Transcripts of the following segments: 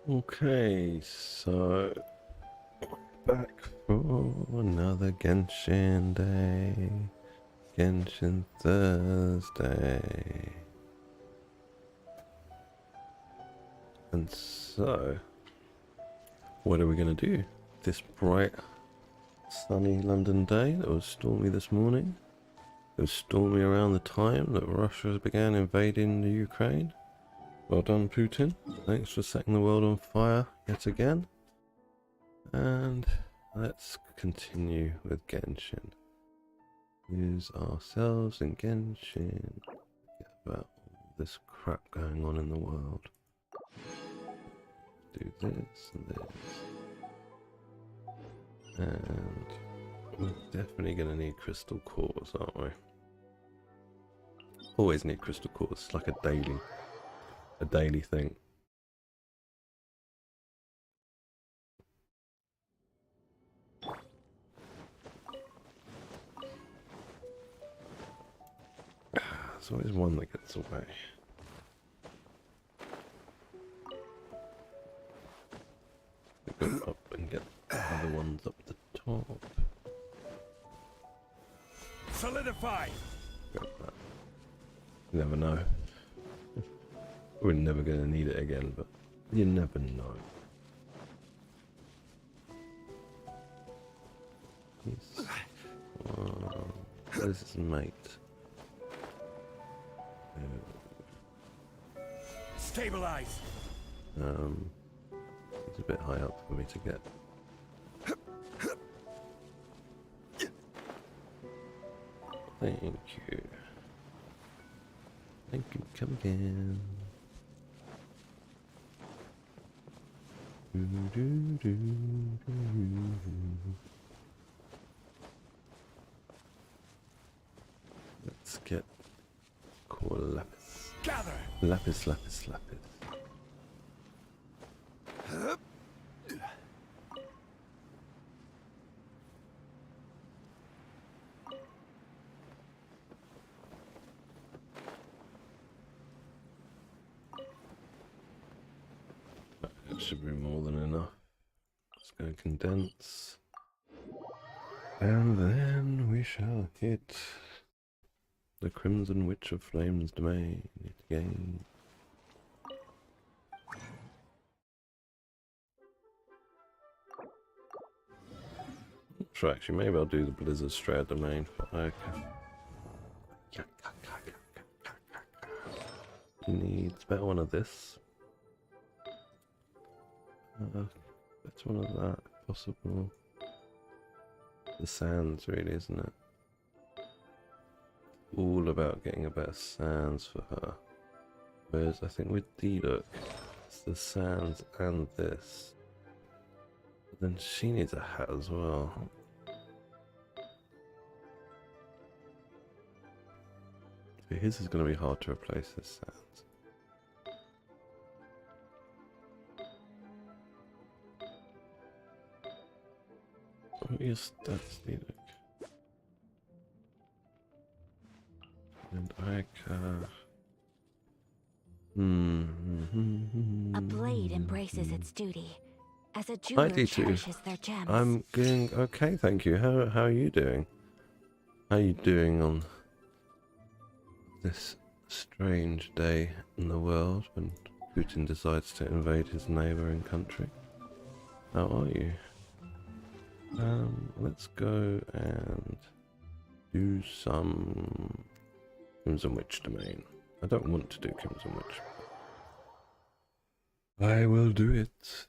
Okay, so back for another Genshin day. Genshin Thursday. And so, what are we going to do this bright, sunny London day that was stormy this morning? It was stormy around the time that Russia began invading the Ukraine. Well done, Putin. Thanks for setting the world on fire yet again. And let's continue with Genshin. Use ourselves in Genshin. Forget about all this crap going on in the world. Do this and this. And we're definitely going to need crystal cores, aren't we? Always need crystal cores. It's like a daily thing. There's always one that gets away. We go up and get the other ones up the top. Solidify. Grab that. You never know. We're never going to need it again, but you never know. Yes. What is his mate? Stabilize. It's a bit high up for me to get. Thank you. Thank you, come again. Let's get core lapis. Gather. Lapis, lapis, lapis. That should be more than enough. Let's go condense. And then we shall hit the Crimson Witch of Flames domain again. Sure, actually, maybe I'll do the Blizzard Strata domain for Ika. He needs better one of this. Better one of that, if possible. The sands, really, isn't it? All about getting a better sands for her. Whereas I think with D-Look, it's the sands and this. But then she needs a hat as well. So his is going to be hard to replace this sands. What are your stats, D-Look? And A blade embraces its duty, as a Hi, jeweler D2. cherishes their gems. I'm doing okay, thank you. How are you doing? How are you doing on this strange day in the world when Putin decides to invade his neighbouring country? How are you? Let's go and do some Crimson Witch domain. I don't want to do Crimson Witch. I will do it.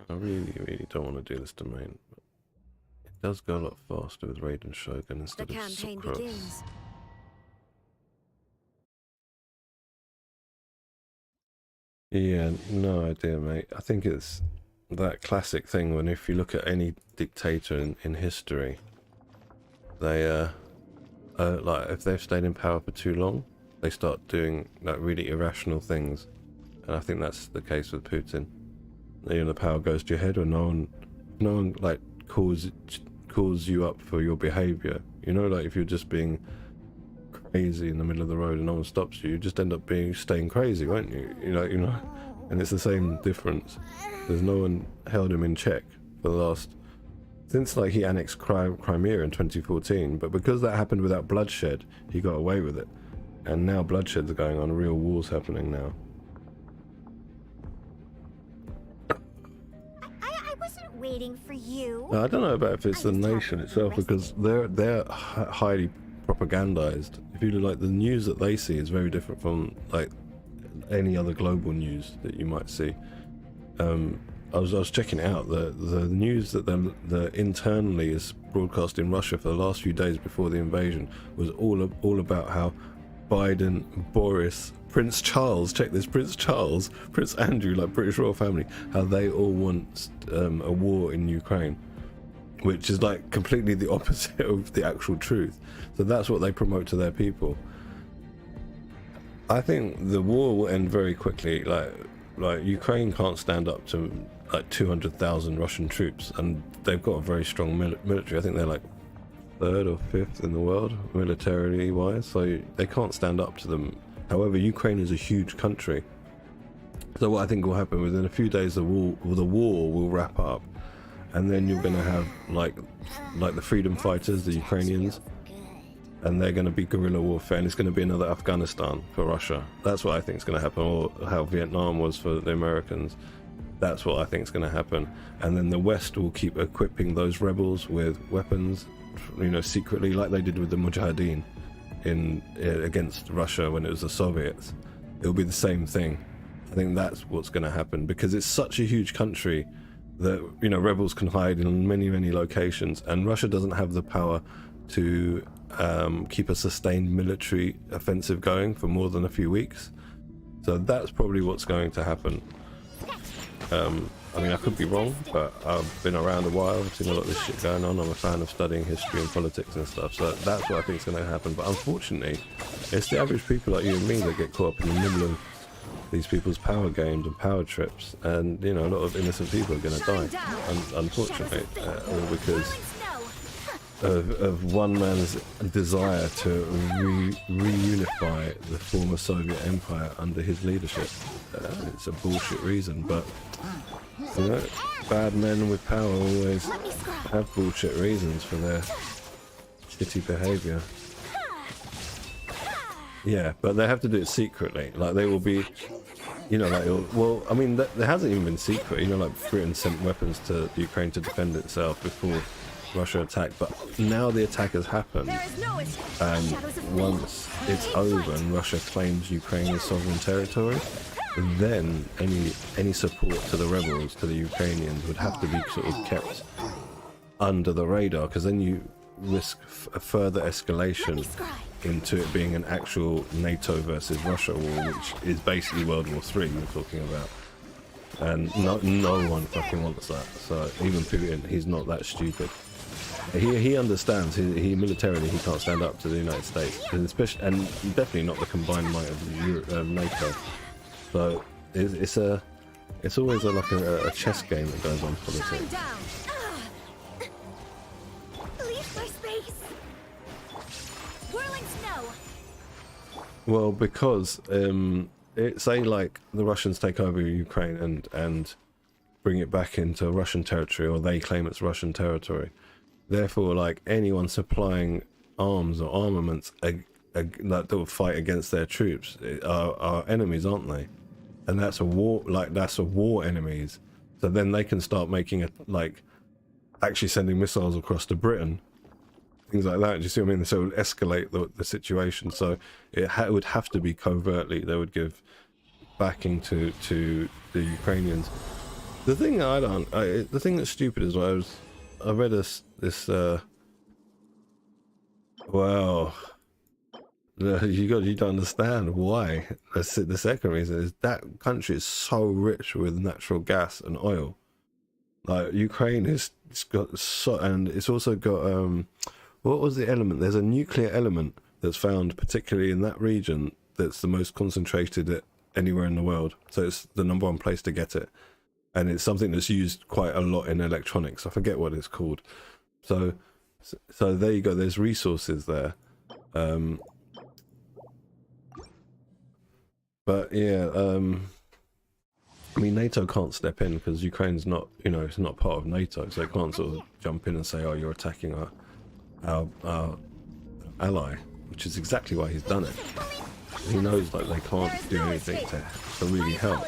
I really don't want to do this domain. But it does go a lot faster with Raiden Shogun instead The of campaign Sucrose. begins. Yeah, no idea, mate. I think it's that classic thing when if you look at any dictator in history, they like if they've stayed in power for too long, they start doing like really irrational things, and I think that's the case with Putin. You know, the power goes to your head, or no one like calls calls you up for your behavior. You know, like if you're just being crazy in the middle of the road and no one stops you, you just end up staying crazy, won't you? You know, and it's the same difference. There's no one held him in check for the last, since like he annexed Crimea in 2014, but because that happened without bloodshed, he got away with it. And now bloodshed's going on, real wars happening now. I wasn't waiting for you. Now, I don't know about if it's the nation itself, because they're highly propagandized. If you look, like, the news that they see is very different from like any other global news that you might see. I was checking it out. The news that the internally is broadcast in Russia for the last few days before the invasion was all about how Biden, Boris, Prince Charles, check this, Prince Charles, Prince Andrew, like British royal family, how they all want a war in Ukraine, which is like completely the opposite of the actual truth. So that's what they promote to their people. I think the war will end very quickly. Like Ukraine can't stand up to like 200,000 Russian troops, and they've got a very strong military. I think they're like 3rd or 5th in the world militarily wise, so they can't stand up to them. However, Ukraine is a huge country, so what I think will happen within a few days, the war will wrap up, and then you're going to have like the freedom fighters, the Ukrainians, and they're going to be guerrilla warfare, and it's going to be another Afghanistan for Russia. That's what I think is going to happen, or how Vietnam was for the Americans. That's what I think is going to happen. And then the West will keep equipping those rebels with weapons, you know, secretly, like they did with the Mujahideen against Russia when it was the Soviets. It'll be the same thing. I think that's what's going to happen, because it's such a huge country that, you know, rebels can hide in many locations, and Russia doesn't have the power to keep a sustained military offensive going for more than a few weeks. So that's probably what's going to happen. I mean, I could be wrong, but I've been around a while, I've seen a lot of this shit going on. I'm a fan of studying history and politics and stuff, so that's what I think is going to happen. But unfortunately, it's the average people like you and me that get caught up in the middle of these people's power games and power trips, and, you know, a lot of innocent people are going to die, unfortunately, all because of one man's desire to reunify the former Soviet Empire under his leadership. It's a bullshit reason, but, you know, bad men with power always have bullshit reasons for their shitty behaviour. Yeah, but they have to do it secretly. Like, they will be, you know, like, well, I mean, there hasn't even been secret. You know, like, Britain sent weapons to Ukraine to defend itself before Russia attacked, but now the attack has happened, and once it's over and Russia claims Ukraine as sovereign territory, then any support to the rebels, to the Ukrainians, would have to be sort of kept under the radar, because then you risk a further escalation into it being an actual NATO versus Russia war, which is basically World War III we're talking about. And no one fucking wants that. So even Putin, he's not that stupid. He understands. He militarily, he can't stand up to the United States, and especially, and definitely not the combined might of NATO. So it's always like a chess game that goes on politics. Leave my space. Whirling snow. Well, because say like the Russians take over Ukraine and bring it back into Russian territory, or they claim it's Russian territory. Therefore, like, anyone supplying arms or armaments like that will fight against their troops are enemies, aren't they? And that's a war. Like, that's a war enemies. So then they can start making actually sending missiles across to Britain, things like that. Do you see what I mean? So it would escalate the situation. So it would have to be covertly. They would give backing to the Ukrainians. The thing the thing that's stupid is, I read this well, you don't understand why. The second reason is that country is so rich with natural gas and oil. Like, Ukraine it's got so, and it's also got what was the element? There's a nuclear element that's found particularly in that region that's the most concentrated anywhere in the world. So it's the #1 place to get it. And it's something that's used quite a lot in electronics. I forget what it's called. So So there you go. There's resources there. But yeah, I mean, NATO can't step in because Ukraine's not, you know, it's not part of NATO, so they can't sort of jump in and say, "Oh, you're attacking our ally," which is exactly why he's done it. He knows like they can't do anything to really help.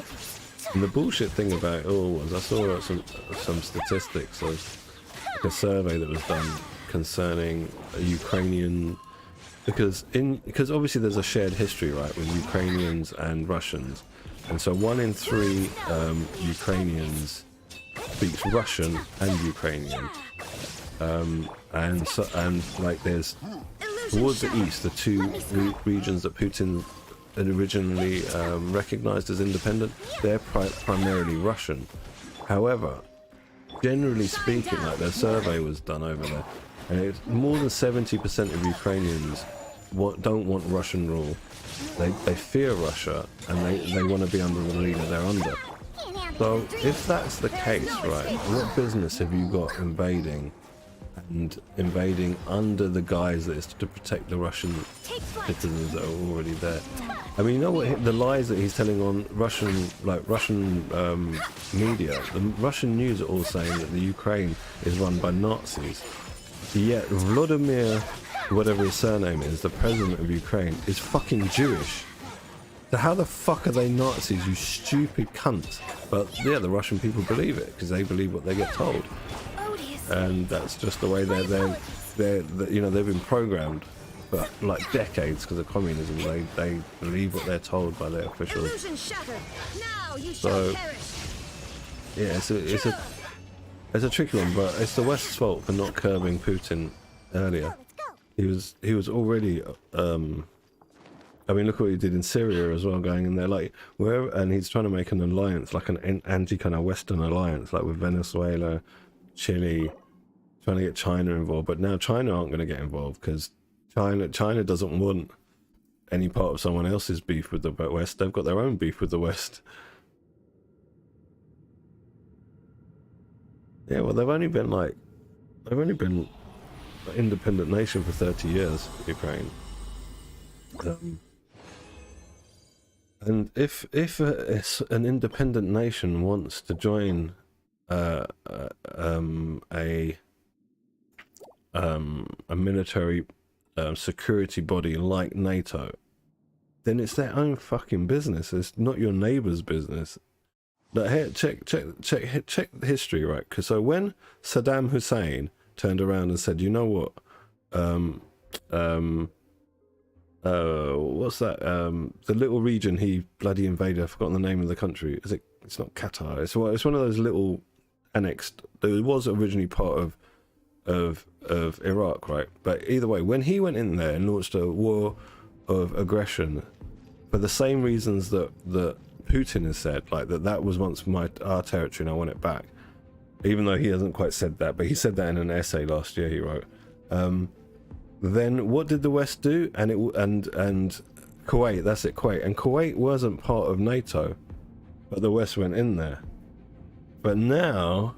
And the bullshit thing about it all was, I saw some statistics of like a survey that was done concerning a Ukrainian, because obviously there's a shared history, right, with Ukrainians and Russians, and so 1 in 3 Ukrainians speaks Russian and Ukrainian, and like there's towards the east, the two regions that Putin had originally recognized as independent, they're primarily Russian. However, generally speaking, like their survey was done over there, and it's more than 70% of Ukrainians don't want Russian rule. They fear Russia, and they want to be under the leader they're under. So if that's the case, right, what business have you got invading under the guise that it's to protect the Russian citizens that are already there? I mean, you know what, the lies that he's telling on Russian media, the Russian news are all saying that the Ukraine is run by Nazis, yet Vladimir, whatever his surname is, the president of Ukraine, is fucking Jewish. So how the fuck are they Nazis, you stupid cunt? But yeah, the Russian people believe it because they believe what they get told, and that's just the way they're you know, they've been programmed for like decades because of communism. They believe what they're told by their officials. So yeah, it's a tricky one, but it's the West's fault for not curbing Putin earlier. He was already I mean, look what he did in Syria as well, going in there like and he's trying to make an alliance, like an anti kind of Western alliance, like with Venezuela, Chile, trying to get China involved. But now China aren't going to get involved because China doesn't want any part of someone else's beef with the West. They've got their own beef with the West. Yeah, well, they've only been an independent nation for 30 years, Ukraine. And if an independent nation wants to join a military security body like NATO, then it's their own fucking business. It's not your neighbor's business. But here, check history, right? Because so when Saddam Hussein turned around and said, "You know what? What's that? The little region he bloody invaded. I've forgotten the name of the country. Is it? It's not Qatar. It's one of those little annexed. It was originally part of Iraq, right? But either way, when he went in there and launched a war of aggression for the same reasons that Putin has said, like that was once our territory and I want it back. Even though he hasn't quite said that, but he said that in an essay last year he wrote. Then what did the West do? And Kuwait, that's it, Kuwait. And Kuwait wasn't part of NATO, but the West went in there. But now,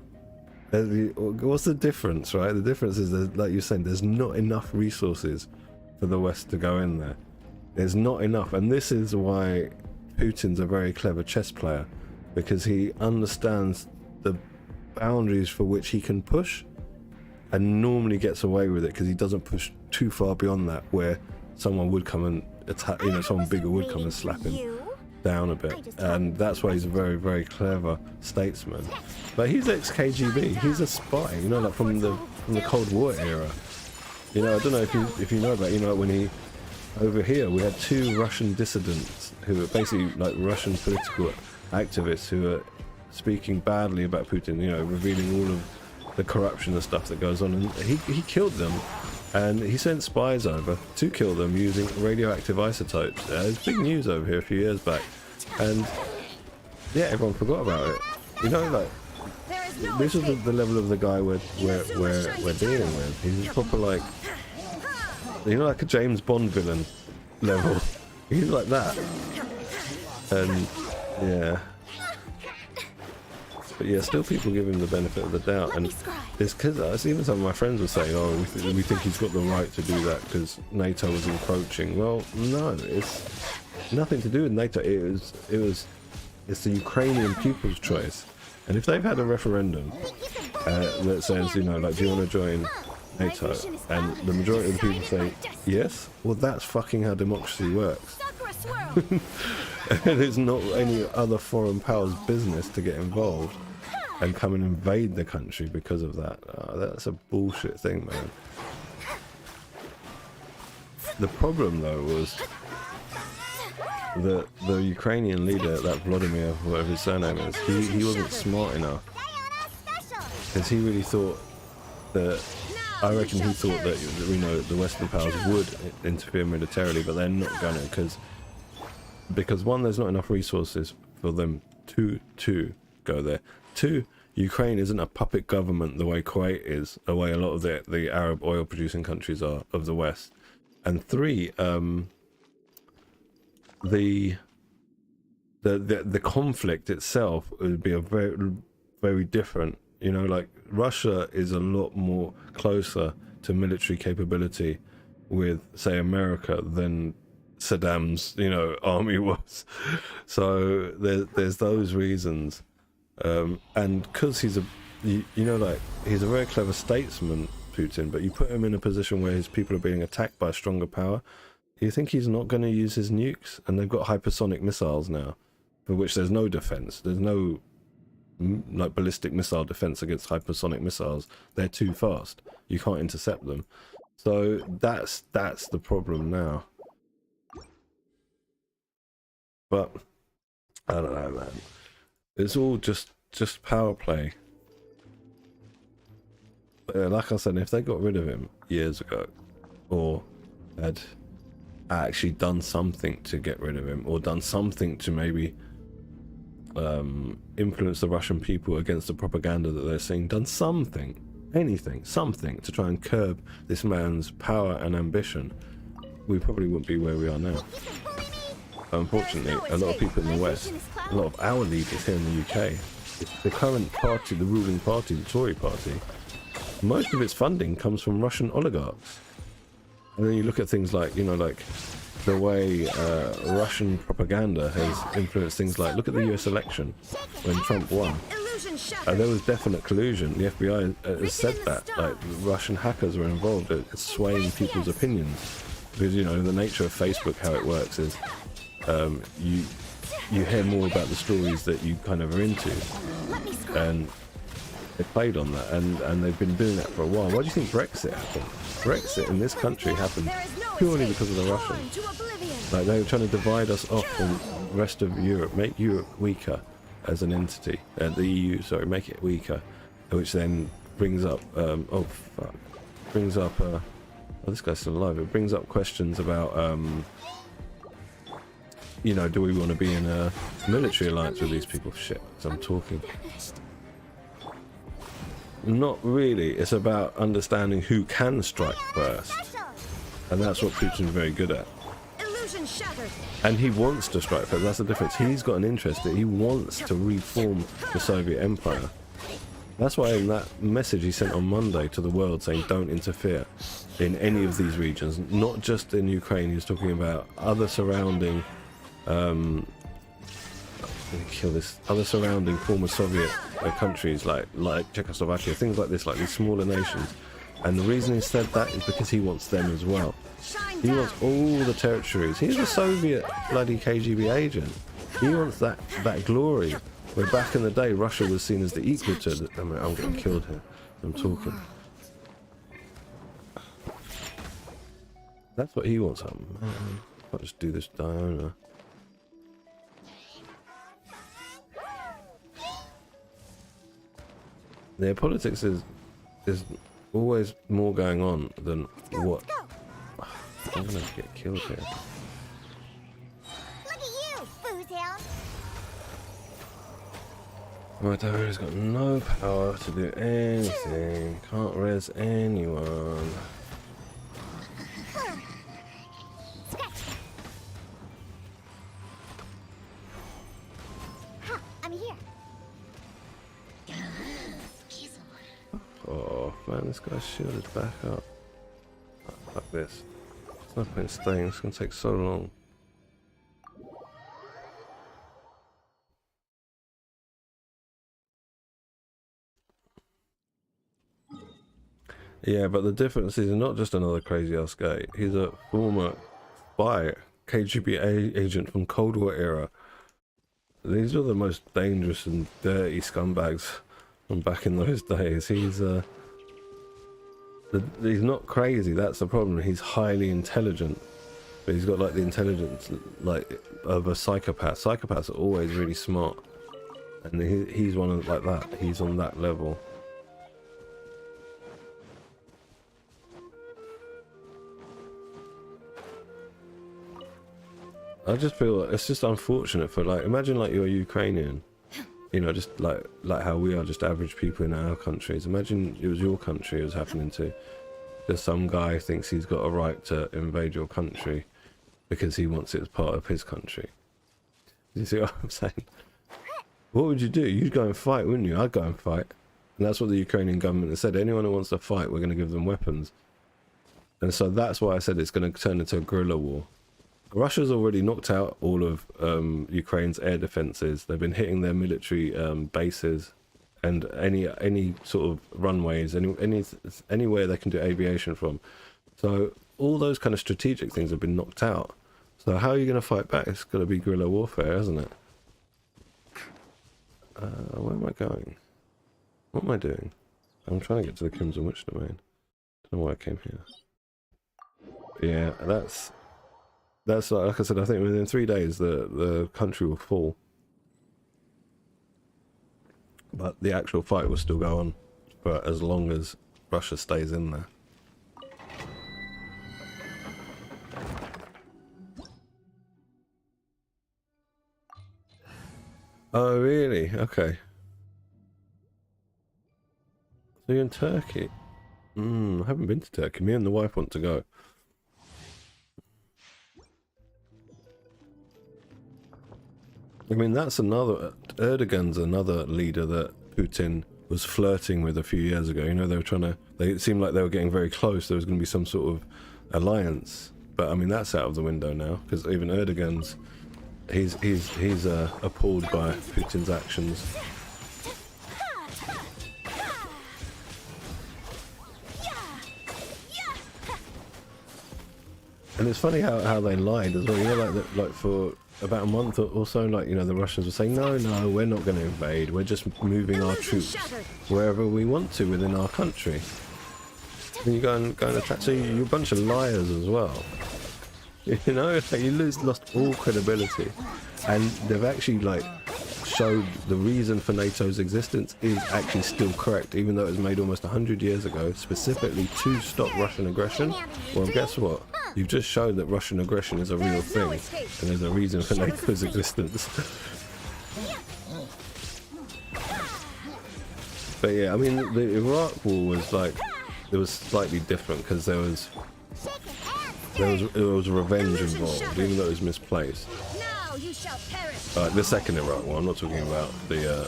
what's the difference, right? The difference is that, like you're saying, there's not enough resources for the West to go in there. There's not enough, and this is why Putin's a very clever chess player, because he understands the boundaries for which he can push, and normally gets away with it because he doesn't push too far beyond that, where someone would come and attack, you know, someone bigger would come and slap him down a bit. And that's why he's a very, very clever statesman. But he's ex-KGB, he's a spy, you know, like from the Cold War era. You know, I don't know if you know about, you know, when he, over here we had 2 Russian dissidents who were basically like Russian political activists who were speaking badly about Putin, you know, revealing all of the corruption and stuff that goes on, and he killed them, and he sent spies over to kill them using radioactive isotopes. It's big news over here a few years back, and yeah, everyone forgot about it. You know, like this is the level of the guy we're dealing with. He's proper like, you know, like a James Bond villain level. He's like that, and yeah. But yeah, still people give him the benefit of the doubt, and it's because even some of my friends were saying, "Oh, we think he's got the right to do that because NATO was encroaching." Well, no, it's nothing to do with NATO. It's the Ukrainian people's choice, and if they've had a referendum that says, you know, like, do you want to join NATO, and the majority of the people say yes, well, that's fucking how democracy works. And it's not any other foreign powers' business to get involved and come and invade the country because of that. That's a bullshit thing, man. The problem though was that the Ukrainian leader, that Vladimir, whatever his surname is, he wasn't smart enough, because he really thought that, I reckon he thought that, you know, the Western powers would interfere militarily, but they're not gonna, because one, there's not enough resources for them to go there. Two, Ukraine isn't a puppet government the way Kuwait is, the way a lot of the Arab oil producing countries are of the West. And three, the conflict itself would be a very, very different, you know, like Russia is a lot more closer to military capability with, say, America than Saddam's, you know, army was. So there's those reasons, and because he's you know, like, he's a very clever statesman, Putin, but you put him in a position where his people are being attacked by a stronger power, you think he's not going to use his nukes? And they've got hypersonic missiles now, for which there's no defense. There's no like ballistic missile defense against hypersonic missiles. They're too fast. You can't intercept them. So that's the problem now. But I don't know, man. It's all just power play. Like I said, if they got rid of him years ago, or had actually done something to get rid of him, or done something to maybe influence the Russian people against the propaganda that they're seeing, done something, anything, something to try and curb this man's power and ambition, we probably wouldn't be where we are now. Unfortunately, a lot of people in the West, a lot of our leaders here in the UK, the current party, the ruling party, the Tory party, most of its funding comes from Russian oligarchs. And then you look at things like, you know, like the way Russian propaganda has influenced things like, look at the US election when Trump won. There was definite collusion. The FBI has said that, like, Russian hackers were involved at swaying people's opinions. Because, you know, the nature of Facebook, how it works is you hear more about the stories that you kind of are into, and they played on that, and they've been doing that for a while. Why do you think Brexit happened? Brexit in this country happened purely because of the Russians. Like, they were trying to divide us off from the rest of Europe, make Europe weaker as an entity, the EU, sorry, make it weaker, which then brings up oh this guy's still alive. It brings up questions about you know, do we want to be in a military alliance with these people? Shit, as I'm talking. Not really. It's about understanding who can strike first, and that's what Putin's very good at. And he wants to strike first. That's the difference. He's got an interest that he wants to reform the Soviet Empire. That's why in that message he sent on Monday to the world saying don't interfere in any of these regions, not just in Ukraine. He was talking about other surrounding other surrounding former Soviet countries like Czechoslovakia, things like this, like these smaller nations. And the reason he said that is because he wants them as well. He wants all the territories. He's a Soviet bloody KGB agent. He wants that glory. Where back in the day Russia was seen as the equal to the, I mean, I'm getting killed here. I'm talking. That's what he wants. I'll just do this Diana. Their politics is always more going on than what. I'm gonna get killed here. Look at you, Foozhound. My Diana's got no power to do anything. Can't res anyone. I'm here. Oh man, this guy's shield is back up. Fuck this. There's no point in staying, it's gonna take so long. Yeah, but the difference is he's not just another crazy ass guy. He's a former spy, KGB agent from Cold War era. These are the most dangerous and dirty scumbags from back in those days. He's not crazy. That's the problem. He's highly intelligent, but he's got like the intelligence like of a psychopath. Psychopaths are always really smart, and he's one of like that. He's on that level. I just feel it's just unfortunate for like, imagine like you're Ukrainian, you know, just like how we are just average people in our countries. Imagine it was your country it was happening to. Just some guy thinks he's got a right to invade your country because he wants it as part of his country. You see what I'm saying? What would you do? You'd go and fight, wouldn't you? I'd go and fight. And that's what the Ukrainian government has said. Anyone who wants to fight, we're going to give them weapons. And so that's why I said it's going to turn into a guerrilla war. Russia's already knocked out all of Ukraine's air defenses. They've been hitting their military bases and any sort of runways, anywhere they can do aviation from. So all those kind of strategic things have been knocked out. So how are you going to fight back? It's going to be guerrilla warfare, isn't it? Where am I going? What am I doing? I'm trying to get to the Crimson Witch domain. Don't know why I came here. Yeah, that's like I said, I think within 3 days the country will fall. But the actual fight will still go on for as long as Russia stays in there. Oh really? Okay. So you're in Turkey? I haven't been to Turkey. Me and the wife want to go. I mean, that's another... Erdogan's another leader that Putin was flirting with a few years ago. You know, they were trying to... It seemed like they were getting very close. There was going to be some sort of alliance. But, I mean, that's out of the window now. Because even Erdogan's... He's appalled by Putin's actions. And it's funny how they lied as well. You know, like for... about a month or so, like, you know, the Russians were saying, no, we're not going to invade. We're just moving our troops wherever we want to within our country. And you go and attack. So you're a bunch of liars as well. You know, like you lost all credibility. And they've actually, like, showed the reason for NATO's existence is actually still correct, even though it was made almost 100 years ago, specifically to stop Russian aggression. Well, guess what? You've just shown that Russian aggression is a real thing, and there's a reason for NATO's existence. But yeah, I mean, the Iraq War was like, it was slightly different because there was revenge involved, even though it was misplaced. The second Iraq War. I'm not talking about the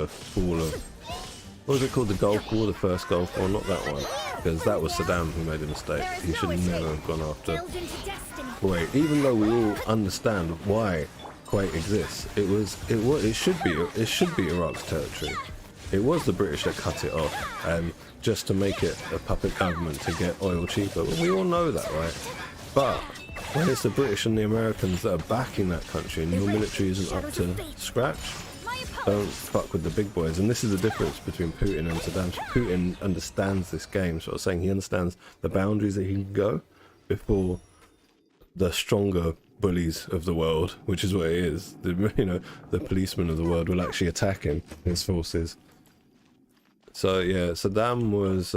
fall of, what was it called, the Gulf War, the first Gulf War, not that one. Because that was Saddam who made a mistake. He should never have gone after Kuwait. Even though we all understand why Kuwait exists, it should be Iraq's territory. It was the British that cut it off, and just to make it a puppet government to get oil cheaper. Well, we all know that, right? But when it's the British and the Americans that are backing that country, and your military isn't up to scratch, don't fuck with the big boys. And this is the difference between Putin and Saddam. Putin understands this game, sort of saying he understands the boundaries that he can go before the stronger bullies of the world, which is what it is. The policemen of the world will actually attack him, his forces. So yeah, Saddam was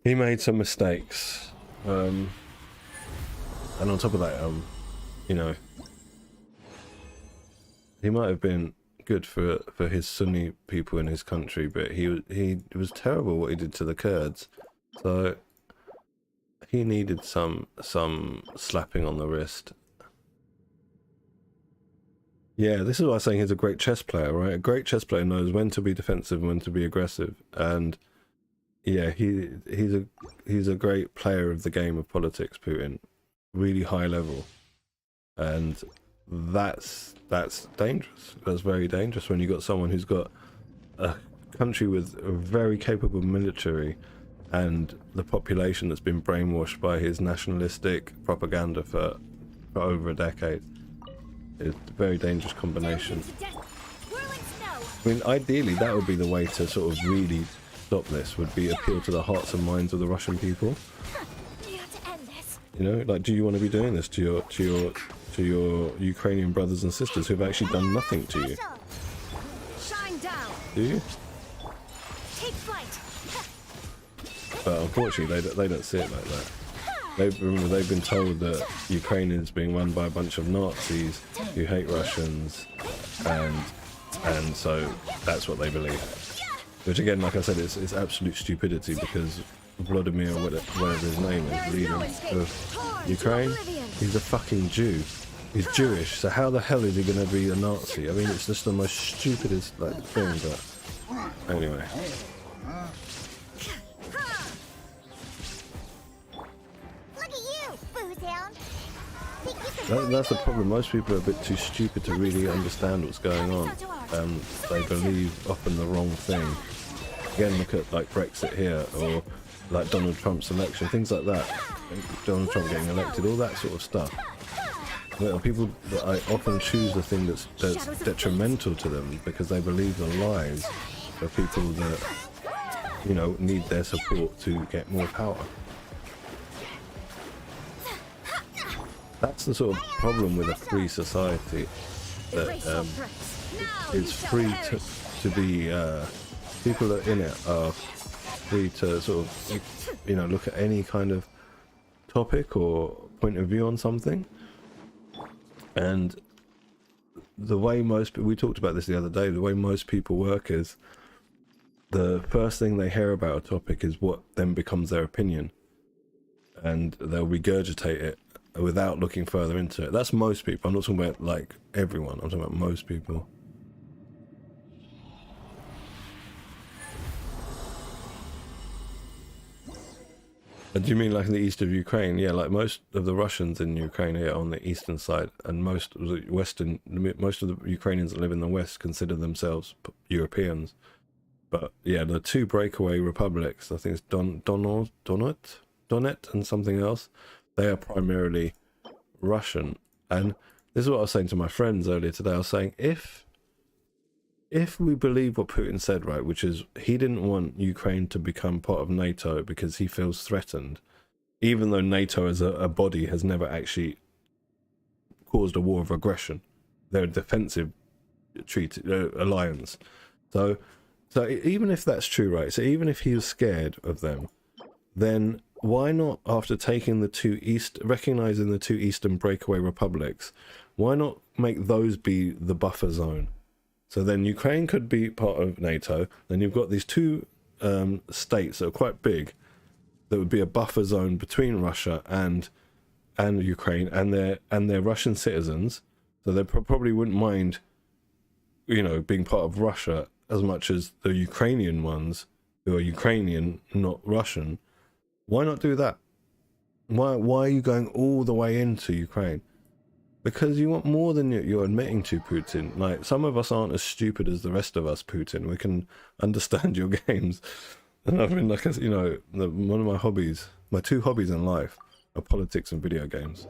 he made some mistakes, and on top of that, you know, he might have been good for his Sunni people in his country, but he was terrible what he did to the Kurds. So he needed some slapping on the wrist. Yeah, this is why I'm saying he's a great chess player, right? A great chess player knows when to be defensive and when to be aggressive. And yeah, he's a great player of the game of politics, Putin. Really high level. And that's dangerous. That's very dangerous when you got someone who's got a country with a very capable military and the population that's been brainwashed by his nationalistic propaganda for over a decade. It's a very dangerous combination. I mean, ideally, that would be the way to sort of really stop this, would be appeal to the hearts and minds of the Russian people. You know, like, do you want to be doing this to your Ukrainian brothers and sisters who've actually done nothing to you? Do you? But unfortunately, they don't see it like that. They've been told that Ukraine is being run by a bunch of Nazis who hate Russians, and so that's what they believe. Which again, like I said, it's absolute stupidity, because Vladimir, whatever his name is, leader of Ukraine, he's a fucking Jew. He's Jewish, so how the hell is he going to be a Nazi? I mean, it's just the most stupidest like thing. But anyway. That's the problem. Most people are a bit too stupid to really understand what's going on. They believe often the wrong thing. Again, look at like Brexit here, or like Donald Trump's election, things like that. Donald Trump getting elected, all that sort of stuff. Well, people that I often choose the thing that's detrimental to them because they believe the lies of people that, you know, need their support to get more power. That's the sort of problem with a free society, that it's free to be, people that are in it are free to sort of, you know, look at any kind of topic or point of view on something. And the way we talked about this the other day, the way most people work is the first thing they hear about a topic is what then becomes their opinion, and they'll regurgitate it without looking further into it. That's most people. I'm not talking about like everyone, I'm talking about most people. Do you mean like in the east of Ukraine? Yeah, like most of the Russians in Ukraine are on the eastern side, and most of the Ukrainians that live in the west consider themselves Europeans. But yeah, the two breakaway republics, I think it's Donetsk and something else, they are primarily Russian. And this is what I was saying to my friends earlier today. I was saying, if we believe what Putin said, right, which is he didn't want Ukraine to become part of NATO because he feels threatened, even though NATO as a body has never actually caused a war of aggression. They're a defensive alliance. So even if that's true, right, so even if he was scared of them, then why not, after taking recognizing the two eastern breakaway republics, why not make those be the buffer zone? So then Ukraine could be part of NATO. Then you've got these two states that are quite big, that would be a buffer zone between Russia and Ukraine, and they're Russian citizens, so they probably wouldn't mind, you know, being part of Russia as much as the Ukrainian ones who are Ukrainian, not Russian. Why not do that? Why are you going all the way into Ukraine? Because you want more than you're admitting to, Putin. Like, some of us aren't as stupid as the rest of us, Putin. We can understand your games. And I mean, like, you know, one of my hobbies, my two hobbies in life are politics and video games.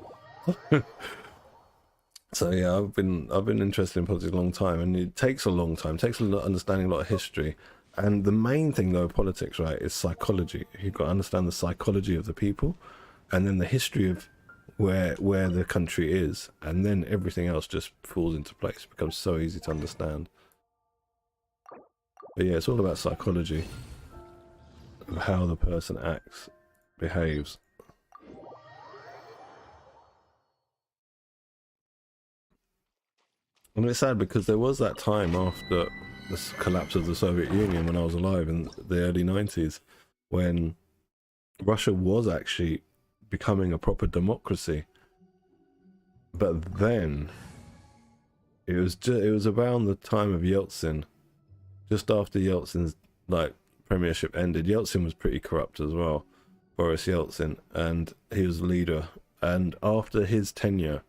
So yeah, I've been interested in politics a long time, and it takes a long time. It takes a lot understanding a lot of history. And the main thing though of politics, right, is psychology. You've got to understand the psychology of the people, and then the history of where the country is, and then everything else just falls into place. It becomes so easy to understand. But yeah, it's all about psychology of how the person acts, behaves. And it's sad because there was that time after the collapse of the Soviet Union, when I was alive in the early 90s, when Russia was actually becoming a proper democracy. But then it was around the time of Yeltsin, just after Yeltsin's like premiership ended. Yeltsin was pretty corrupt as well, Boris Yeltsin, and he was the leader. And after his tenure,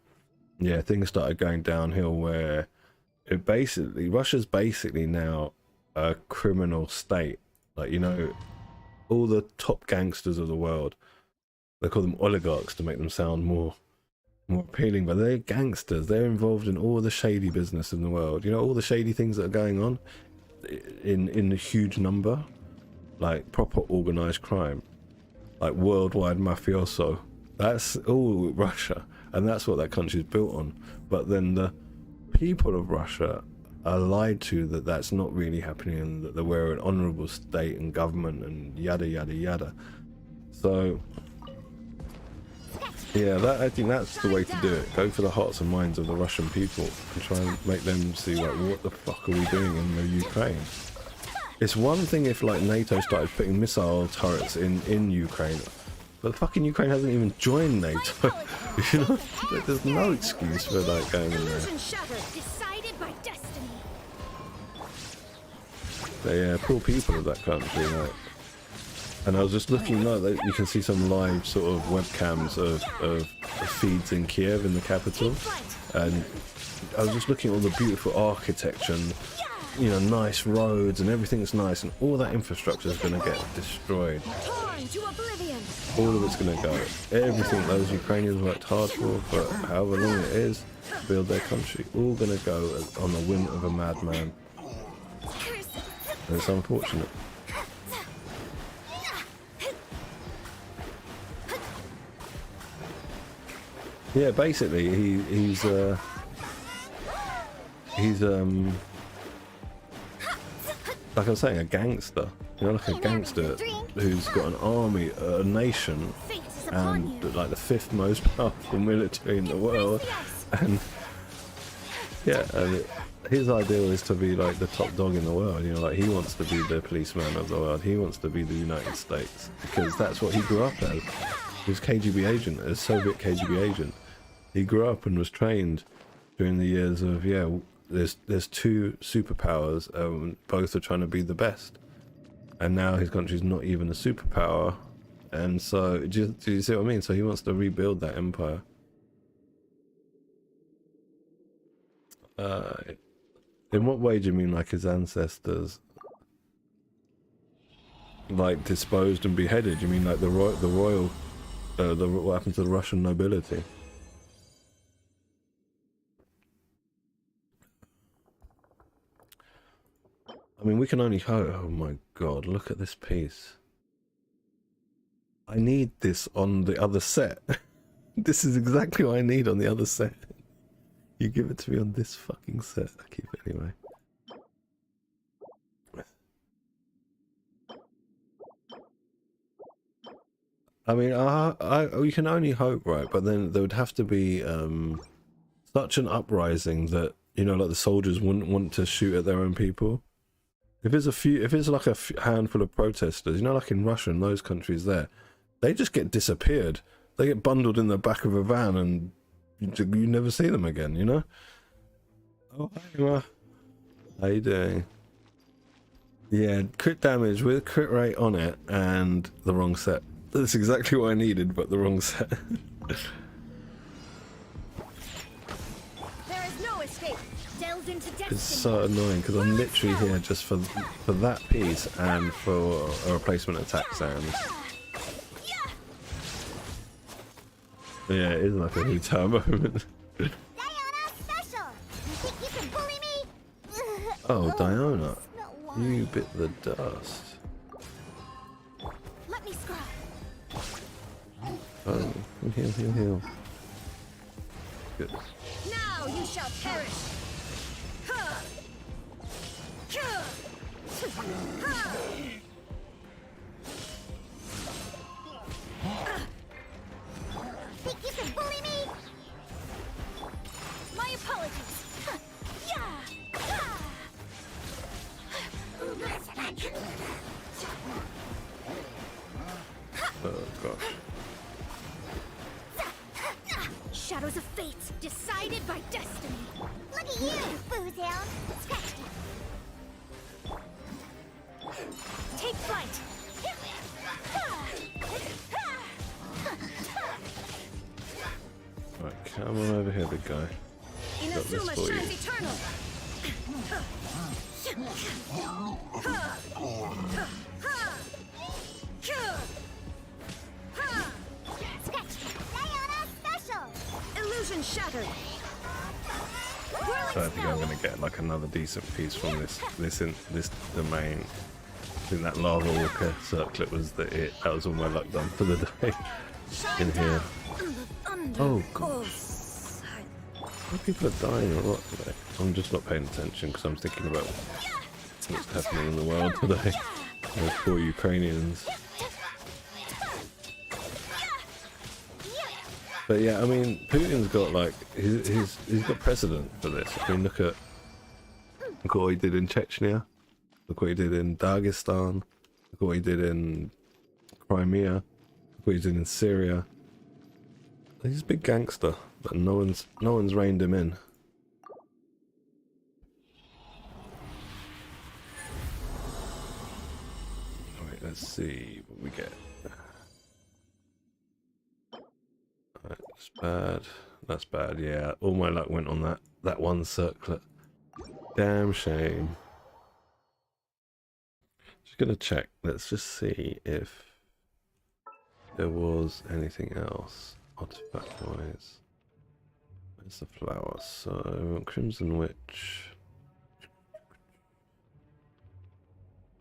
yeah, things started going downhill. Where Russia's basically now a criminal state. Like, you know, all the top gangsters of the world, they call them oligarchs to make them sound more appealing, but they're gangsters. They're involved in all the shady business in the world. You know, all the shady things that are going on in a huge number, like proper organized crime, like worldwide mafioso. That's all Russia, and that's what that country's built on. But then the people of Russia are lied to that that's not really happening, and that we're an honorable state and government and yada yada yada. So yeah, I think that's the way to do it. Go for the hearts and minds of the Russian people and try and make them see, like, what the fuck are we doing in the Ukraine? It's one thing if like NATO started putting missile turrets in Ukraine, but the fucking Ukraine hasn't even joined NATO. You know, there's no excuse for like going in there. But yeah, poor people of that country, like. And I was just looking, like, you can see some live sort of webcams of feeds in Kiev, in the capital, and I was just looking at all the beautiful architecture and, you know, nice roads and everything's nice, and all that infrastructure is going to get destroyed. All of it's going to go. Everything those Ukrainians worked hard for however long it is to build their country, all going to go on the whim of a madman. And it's unfortunate. Yeah, basically he's like I was saying, a gangster. You know, like a gangster who's got an army, a nation, and like the 5th most powerful military in the world. And yeah, and his ideal is to be like the top dog in the world. You know, like he wants to be the policeman of the world. He wants to be the United States because that's what he grew up as. He was KGB agent, a Soviet KGB agent. He grew up and was trained during the years of, yeah, there's 2 superpowers, both are trying to be the best, and now his country's not even a superpower, and so do you see what I mean? So he wants to rebuild that empire. In what way do you mean, like his ancestors like disposed and beheaded? You mean like the royal what happened to the Russian nobility? I mean, we can only hope. Oh my god, look at this piece. I need this on the other set. This is exactly what I need on the other set. You give it to me on this fucking set. I keep it anyway. I mean, we can only hope, right? But then there would have to be such an uprising that, you know, like the soldiers wouldn't want to shoot at their own people. If it's like a handful of protesters, you know, like in Russia and those countries there, they just get disappeared. They get bundled in the back of a van and you never see them again, you know? Oh, hi, Ma. How you doing? Yeah, crit damage with crit rate on it and the wrong set. That's exactly what I needed, but the wrong set. It's so annoying because I'm literally here just for that piece and for a replacement attack sound. Yeah, it is like a retail moment. Oh, Diana, you bit the dust. Oh, heal. Good. Now you shall perish. Think you can bully me? My apologies. Oh gosh. Shadows of fate, decided by destiny. Look at you, Boozound. Scratch down. Take flight. Right, come on over here, big guy. Got this Inazuma for you. shines eternal. Scratch. Diana special. Illusion shattered. So I think I'm gonna get like another decent piece from this domain. I think that lava walker circlet was that was all my luck done for the day in here. Oh god. Why people are dying a lot today? I'm just not paying attention because I'm thinking about what's happening in the world today. Those poor Ukrainians. But yeah, I mean, Putin's got like he's got precedent for this. I mean, look what he did in Chechnya. Look what he did in Dagestan. Look what he did in Crimea. Look what he did in Syria. He's a big gangster, but no one's reined him in. Alright, let's see what we get. Alright, that's bad. That's bad, yeah. All my luck went on that one circlet. Damn shame. Just gonna check. Let's just see if there was anything else. Artifact wise. Where's the flower? So Crimson Witch.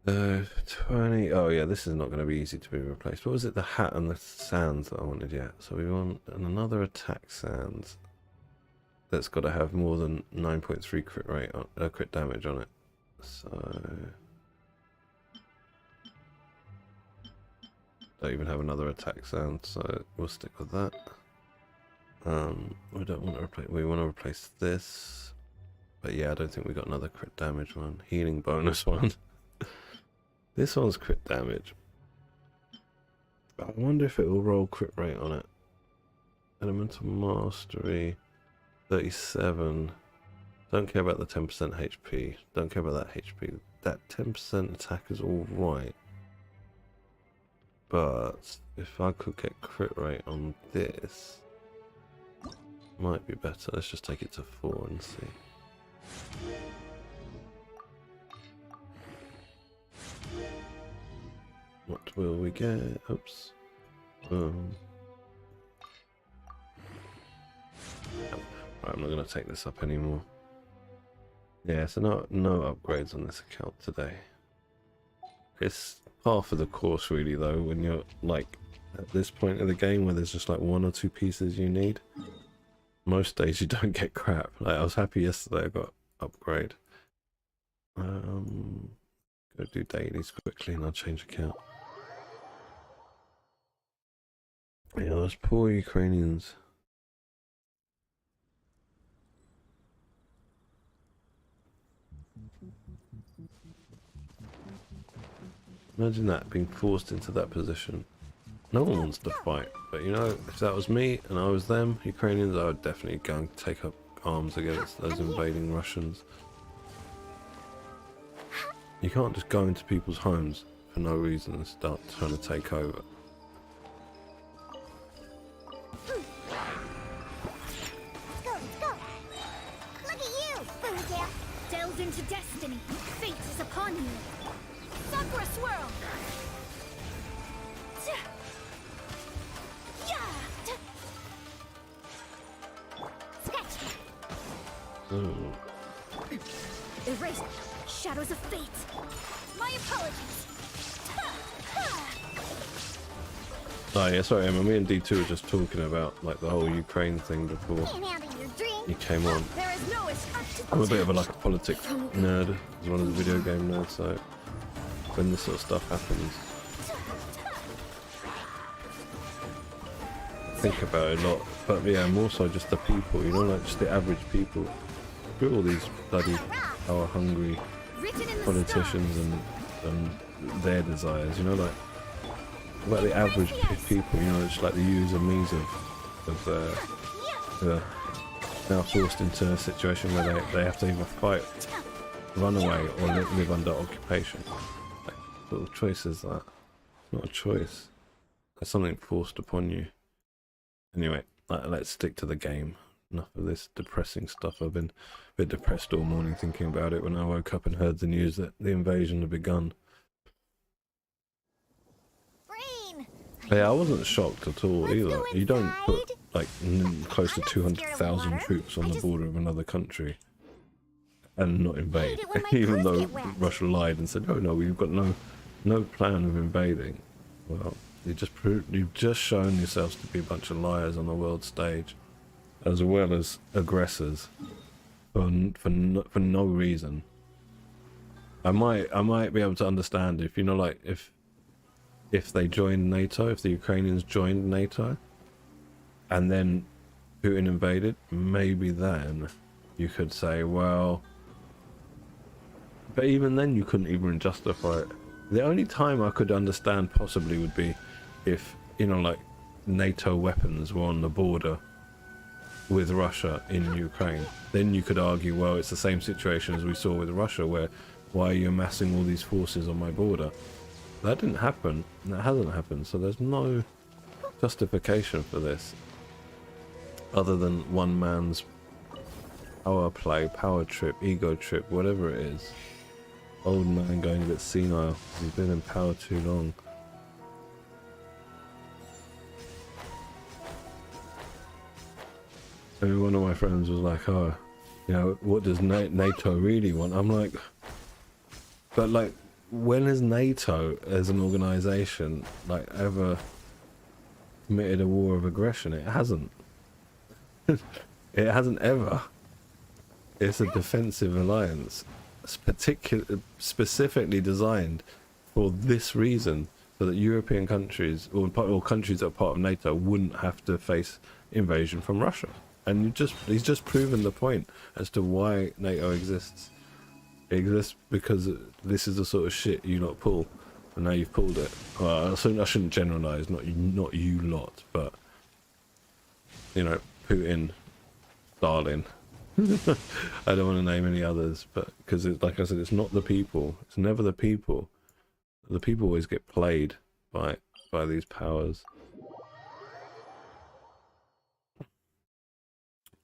20. Oh yeah, this is not going to be easy to be replaced. What was it? The hat and the sands that I wanted yet. So we want another attack sands. That's got to have more than 9.3 crit rate on crit damage on it. So don't even have another attack sound, so we'll stick with that. We don't want to replace. We want to replace this, but yeah, I don't think we got another crit damage one. Healing bonus one. This one's crit damage. I wonder if it will roll crit rate on it. Elemental mastery, 37. Don't care about the 10% HP. Don't care about that HP. That 10% attack is all right. But if I could get crit rate on this, might be better. Let's just take it to 4 and see. What will we get? Oops. Right, I'm not going to take this up anymore. Yeah, so no upgrades on this account today. It's half of the course really though, when you're like at this point of the game where there's just like 1 or 2 pieces you need. Most days you don't get crap. Like I was happy yesterday I got upgrade. Go do dailies quickly and I'll change account. Yeah, those poor Ukrainians. Imagine that, being forced into that position. No one wants to fight, but you know, if that was me and I was them, Ukrainians, I would definitely go and take up arms against those invading Russians. You can't just go into people's homes for no reason and start trying to take over. Let's go. Look at you, Boozound. Delve into destiny. Fate is upon you. Sakura swirl. Sketch. Erase shadows of fate. My apologies. Oh yeah, sorry Emma, me and D2 were just talking about like the whole Ukraine thing before Can't handle your dream. you came on. There is no escape. I'm a bit of a politics nerd as well as a video game nerd, so when this sort of stuff happens, I think about it a lot. But yeah, more so just the people, you know, like just the average people. Look at all these bloody power-hungry politicians and their desires, you know, like about the average people, you know, just like the yous and me's of now forced into a situation where they have to either fight, run away, or live under occupation. Like, what sort of choice is that? Not a choice. It's something forced upon you. Anyway, let's stick to the game. Enough of this depressing stuff. I've been a bit depressed all morning thinking about it when I woke up and heard the news that the invasion had begun. Brain! Yeah, I wasn't shocked at all either. go You don't put inside. like close to I'm not scared of 200,000 water. troops on I the just- border of another country and not invade, it when my even clothes though get wet. Russia lied and said, "Oh no, we've got no plan of invading." Well, you've just shown yourselves to be a bunch of liars on the world stage, as well as aggressors for no reason. I might be able to understand if, you know, like if they joined NATO, if the Ukrainians joined NATO, and then Putin invaded, maybe then you could say, well, but even then you couldn't even justify it. The only time I could understand possibly would be if, you know, like NATO weapons were on the border with Russia in Ukraine. Then you could argue, well, it's the same situation as we saw with Russia, where why are you amassing all these forces on my border? That didn't happen. That hasn't happened. So there's no justification for this other than one man's power play, power trip, ego trip, whatever it is. Old man going a bit senile. He's been in power too long. And one of my friends was like, oh, you know, what does NATO really want? I'm like, but like, when has NATO as an organization like ever committed a war of aggression? It hasn't. It hasn't ever. It's a defensive alliance, specifically designed for this reason, so that European countries or countries that are part of NATO wouldn't have to face invasion from Russia. And he's just proven the point as to why NATO exists. It exists because this is the sort of shit you lot pull, and now you've pulled it. Well, I shouldn't generalize, not you lot, but you know, Putin, Stalin. I don't want to name any others, but because like I said, it's not the people. It's never the people. The people always get played by these powers.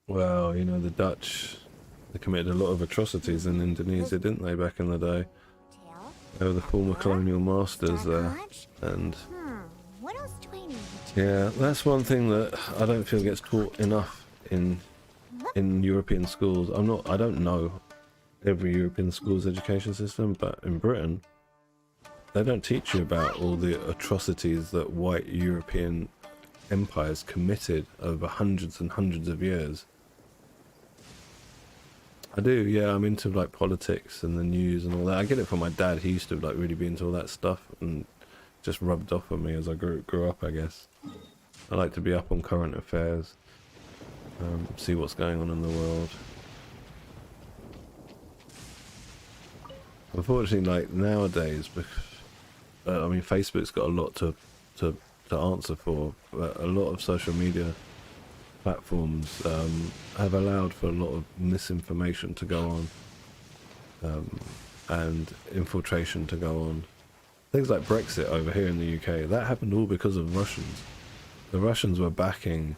Well, you know, the Dutch, they committed a lot of atrocities in Indonesia, didn't they, back in the day? Tail? They were the former colonial masters there, Punch? and What else do I need to yeah, that's one thing that I don't feel gets taught enough in European schools. I don't know every European school's education system, but in Britain, they don't teach you about all the atrocities that white European empires committed over hundreds and hundreds of years. I do, yeah. I'm into like politics and the news and all that. I get it from my dad. He used to like really be into all that stuff, and just rubbed off on me as I grew up, I guess. I like to be up on current affairs, see what's going on in the world. Unfortunately, like nowadays, I mean, Facebook's got a lot to answer for. But a lot of social media platforms have allowed for a lot of misinformation to go on, and infiltration to go on. Things like Brexit over here in the UK, that happened all because of Russians. The Russians were backing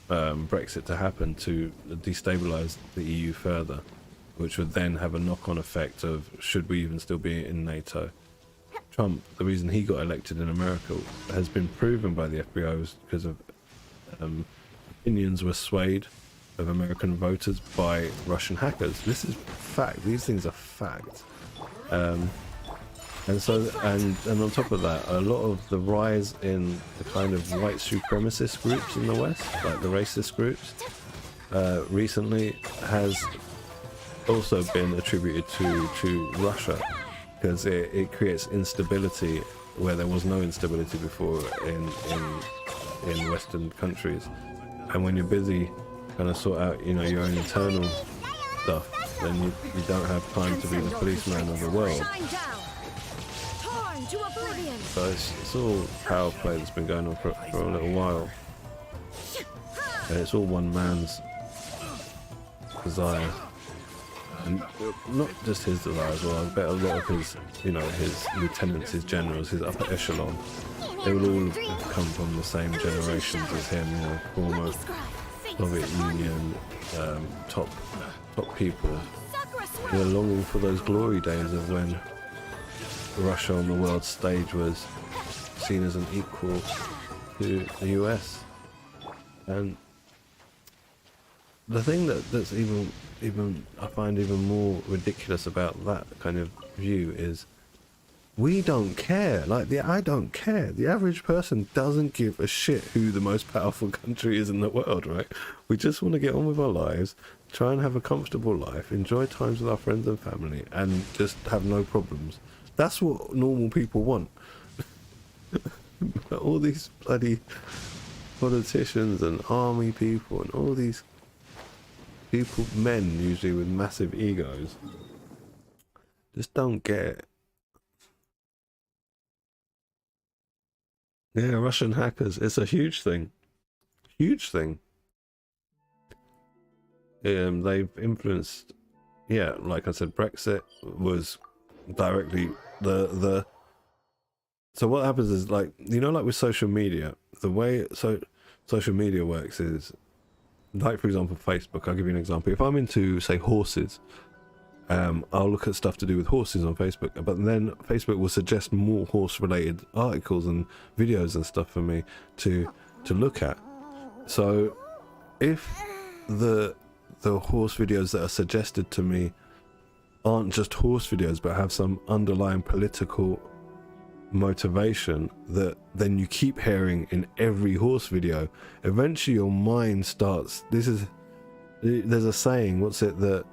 Brexit to happen to destabilise the EU further, which would then have a knock-on effect of should we even still be in NATO. Trump, the reason he got elected in America has been proven by the FBI was because of opinions were swayed of American voters by Russian hackers. This is fact. These things are fact. And so, and on top of that, a lot of the rise in the kind of white supremacist groups in the West, like the racist groups, recently has also been attributed to Russia, because it creates instability where there was no instability before in Western countries. And when you're busy trying to sort out, you know, your own internal stuff, then you don't have time to be the policeman of the world. to oblivion? So it's all power play that's been going on for a little while, and it's all one man's desire, and not just his desire as well. I bet a lot of his, you know, his lieutenants, his generals, his upper echelon, they will all have come from the same generations as him, you know, former Soviet Union top people. They're longing for those glory days of when Russia on the world stage was seen as an equal to the US. And the thing that's even I find even more ridiculous about that kind of view is we don't care. Like, I don't care. The average person doesn't give a shit who the most powerful country is in the world, right? We just want to get on with our lives, try and have a comfortable life, enjoy times with our friends and family, and just have no problems. That's what normal people want. But all these bloody politicians and army people and all these people, men usually with massive egos, just don't get it. Yeah, Russian hackers, it's a huge thing. Huge thing. They've influenced, yeah, like I said, Brexit was directly the so what happens is, like, you know, like with social media, the way social media works is, like, for example, Facebook. I'll give you an example. If I'm into, say, horses, I'll look at stuff to do with horses on Facebook, but then Facebook will suggest more horse-related articles and videos and stuff for me to look at. So if the horse videos that are suggested to me aren't just horse videos but have some underlying political motivation that then you keep hearing in every horse video, eventually your mind starts, there's a saying, what's it, that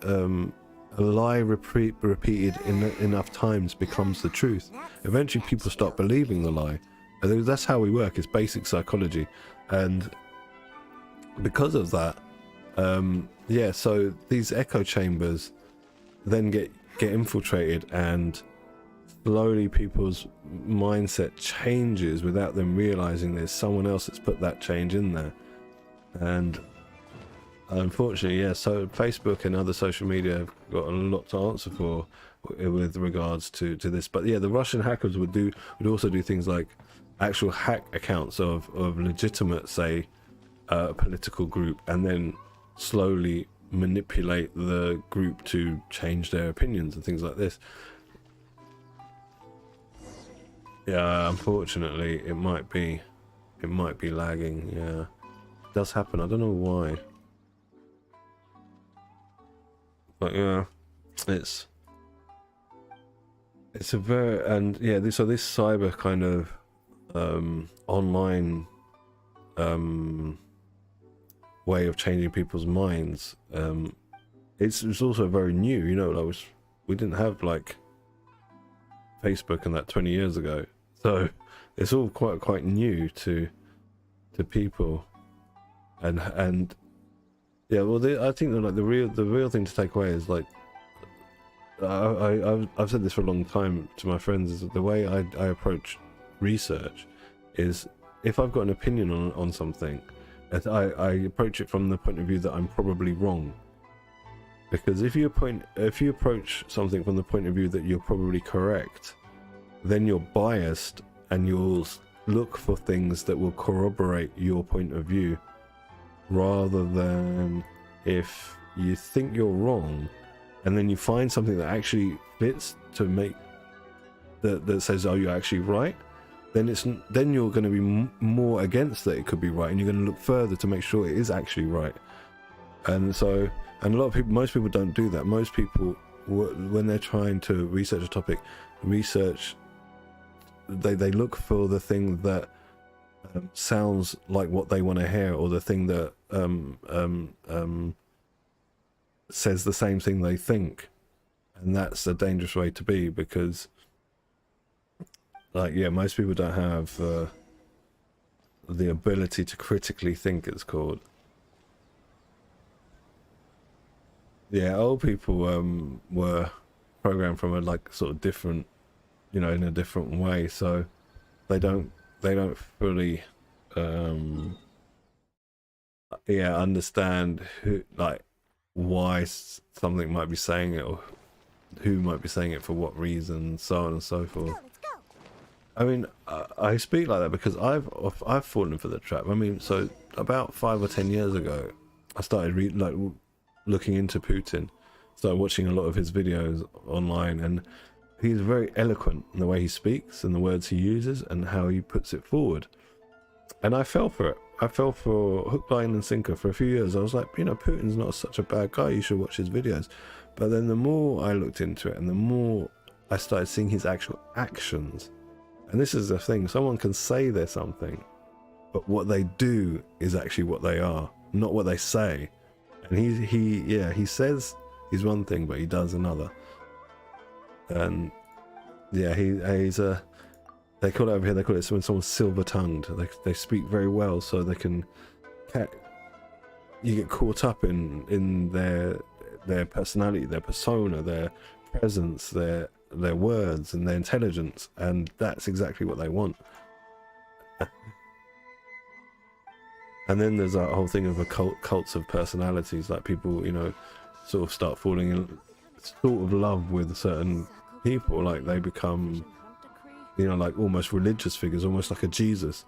a lie repeated enough times becomes the truth. Eventually people start believing the lie, and that's how we work. It's basic psychology. And because of that, yeah, so these echo chambers then get infiltrated, and slowly people's mindset changes without them realizing there's someone else that's put that change in there. And unfortunately, yeah, so Facebook and other social media have got a lot to answer for with regards to this. But yeah, the Russian hackers would also do things like actual hack accounts of legitimate, say, political group, and then slowly manipulate the group to change their opinions and things like this. Yeah, unfortunately, it might be lagging. Yeah, it does happen. I don't know why, but yeah, it's a very, and yeah, so this cyber kind of online way of changing people's minds, it's also very new. You know, like we didn't have like Facebook and that 20 years ago. So it's all quite new to people, and yeah. Well, I think that, like, the real thing to take away is, like, I've said this for a long time to my friends, is that the way I approach research is, if I've got an opinion on something, I approach it from the point of view that I'm probably wrong. Because if you approach something from the point of view that you're probably correct, then you're biased and you'll look for things that will corroborate your point of view, rather than if you think you're wrong and then you find something that actually fits to make that says, oh, you're actually right, then you're going to be more against that it could be right, and you're going to look further to make sure it is actually right. And so, and most people don't do that. Most people, when they're trying to research a topic, they look for the thing that sounds like what they want to hear, or the thing that says the same thing they think. And that's a dangerous way to be, because, like, yeah, most people don't have the ability to critically think, it's called. Yeah, old people were programmed from a, like, sort of different, you know, in a different way, so they don't fully understand who, like, why something might be saying it, or who might be saying it for what reason, so on and so forth. Let's go. I mean, I speak like that because I've fallen for the trap. I mean, so about 5 or 10 years ago, I started looking into Putin, started watching a lot of his videos online, and he's very eloquent in the way he speaks and the words he uses and how he puts it forward. And I fell for it. I fell for hook, line, and sinker for a few years. I was like, you know, Putin's not such a bad guy. You should watch his videos. But then the more I looked into it, and the more I started seeing his actual actions. And this is the thing, someone can say they're something, but what they do is actually what they are, not what they say. And he says he's one thing, but he does another. And yeah, he's a, they call it over here, they call it when someone's silver-tongued. They speak very well, so they can, you get caught up in their personality, their persona, their presence, their words and their intelligence, and that's exactly what they want. And then there's that whole thing of a cults of personalities, like people, you know, sort of start falling in sort of love with certain people, like they become, you know, like almost religious figures, almost like a Jesus,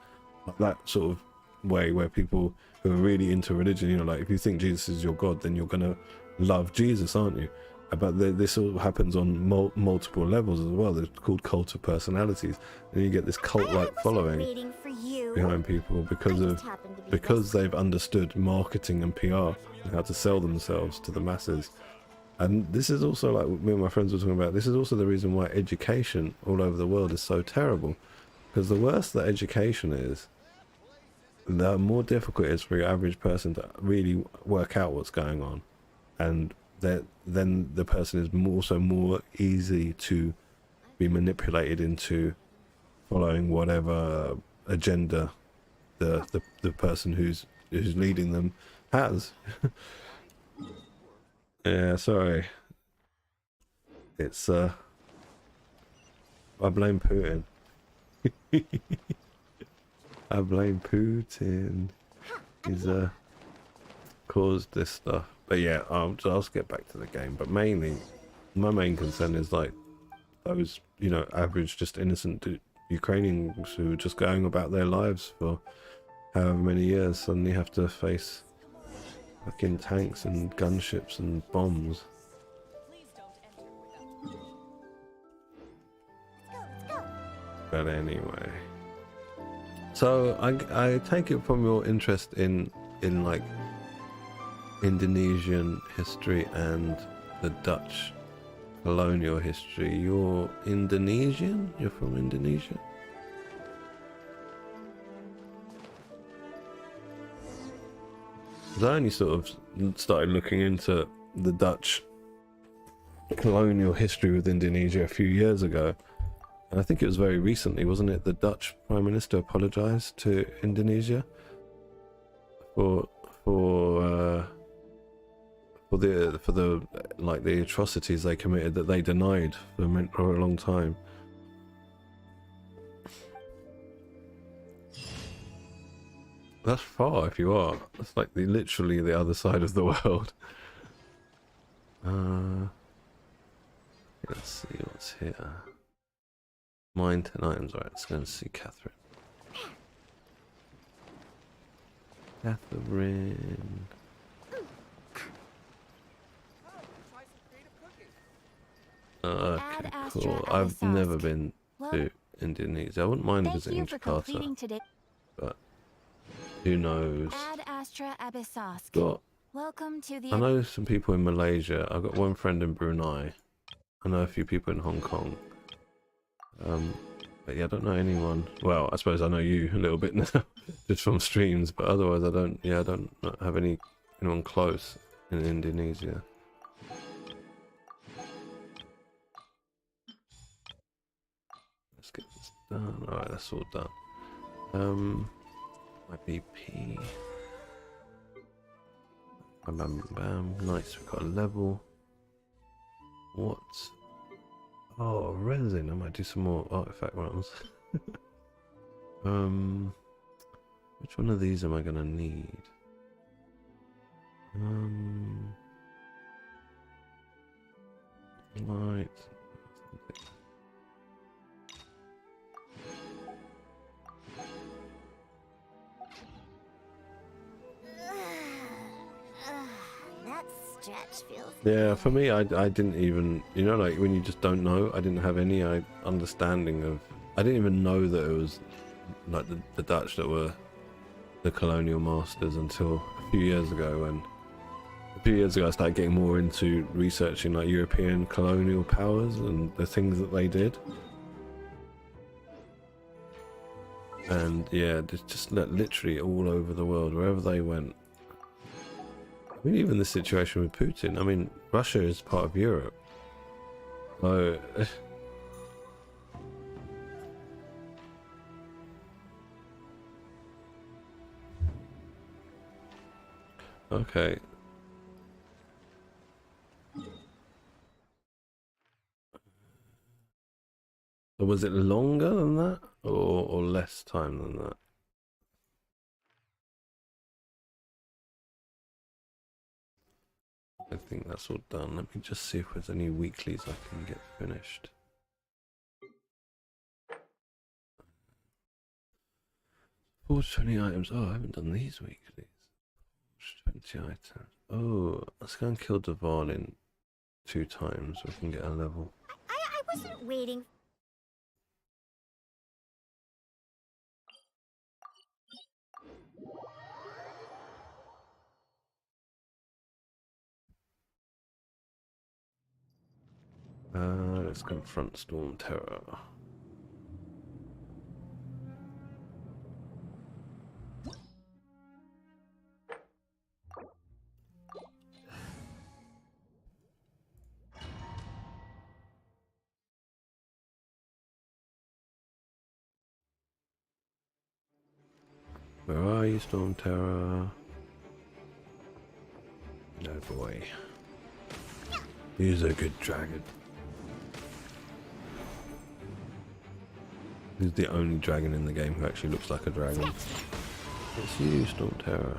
like that sort of way, where people who are really into religion, you know, like if you think Jesus is your God, then you're gonna love Jesus, aren't you? But this all happens on multiple levels as well. They're called cult of personalities, and you get this cult-like following behind people because they've understood marketing and PR and how to sell themselves to the masses. And this is also, like me and my friends were talking about, this is also the reason why education all over the world is so terrible. Because the worse that education is, the more difficult it is for your average person to really work out what's going on. And then the person is also more easy to be manipulated into following whatever agenda the person who's leading them has. Yeah, sorry. It's I blame Putin. I blame Putin. He's caused this stuff. But yeah, I'll get back to the game. But mainly, my main concern is like those, you know, average, just innocent Ukrainians who are just going about their lives for however many years suddenly have to face fucking tanks and gunships and bombs. But anyway, so I take it from your interest in like Indonesian history and the Dutch colonial history. You're Indonesian? You're from Indonesia? I only sort of started looking into the Dutch colonial history with Indonesia a few years ago. And I think it was very recently, wasn't it? The Dutch Prime Minister apologized to Indonesia for the like the atrocities they committed that they denied for a long time. That's far if you are. That's like literally the other side of the world. Let's see what's here. Mine 10 items. Alright, let's go and see Catherine. Catherine. Okay, cool. I've never been to Indonesia. I wouldn't mind visiting Jakarta, but who knows? Got, Welcome to the I know some people in Malaysia. I've got one friend in Brunei. I know a few people in Hong Kong. But yeah, I don't know anyone. Well, I suppose I know you a little bit now, just from streams. But otherwise, I don't. Yeah, I don't have anyone close in Indonesia. Let's get this done. All right, that's all done. My BP. Bam, bam, bam. Nice, we've got a level. What? Oh, resin. I might do some more artifact runs. Which one of these am I gonna need? Right. That stretch feels Yeah, for me, I didn't even, you know, like when you just don't know, I didn't have any understanding of, I didn't even know that it was like the Dutch that were the colonial masters until a few years ago. When a few years ago I started getting more into researching like European colonial powers and the things that they did. And yeah, just literally all over the world, wherever they went. I mean, even the situation with Putin. I mean, Russia is part of Europe. So, okay. So was it longer than that, or less time than that? I think that's all done. Let me just see if there's any weeklies I can get finished. Forge 20 items. Oh, I haven't done these weeklies. Forge 20 items. Oh, let's go and kill Dvalin 2 times. We can get a level. I wasn't waiting. Let's confront Storm Terror. Where are you, Storm Terror? No boy. He's a good dragon. He's the only dragon in the game who actually looks like a dragon. It's you, Storm Terror.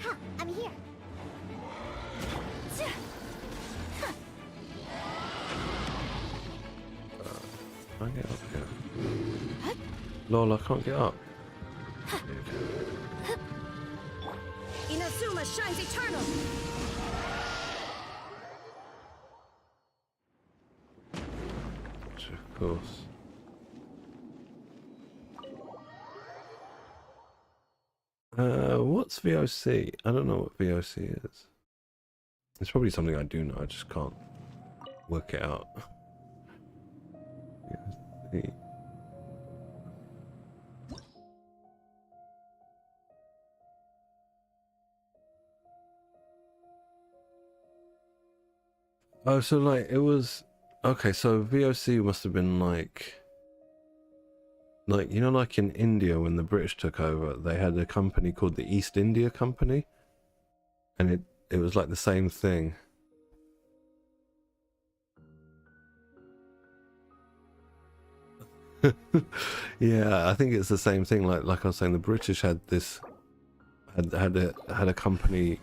Ha! I'm here. Can I get up here? Lol, I can't get up. Inazuma shines eternal. Of course. What's VOC? I don't know what VOC is. It's probably something I do know, I just can't work it out. VOC. Oh, so like it was okay. So VOC must have been like you know, like in India when the British took over, they had a company called the East India Company, and it was like the same thing. Yeah, I think it's the same thing. Like I was saying, the British had this had a company.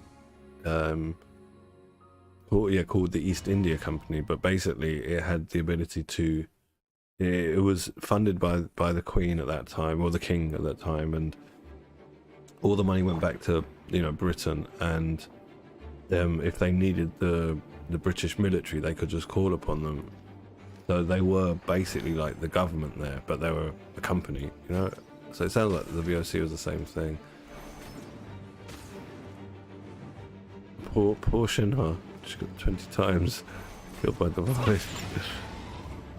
Called the East India Company, but basically it had the ability to, it was funded by the Queen at that time, or the King at that time, and all the money went back to, you know, Britain, and if they needed the British military, they could just call upon them. So they were basically like the government there, but they were a company, you know. So it sounds like the VOC was the same thing. Poor Shinra. She got 20 times killed by the Vice.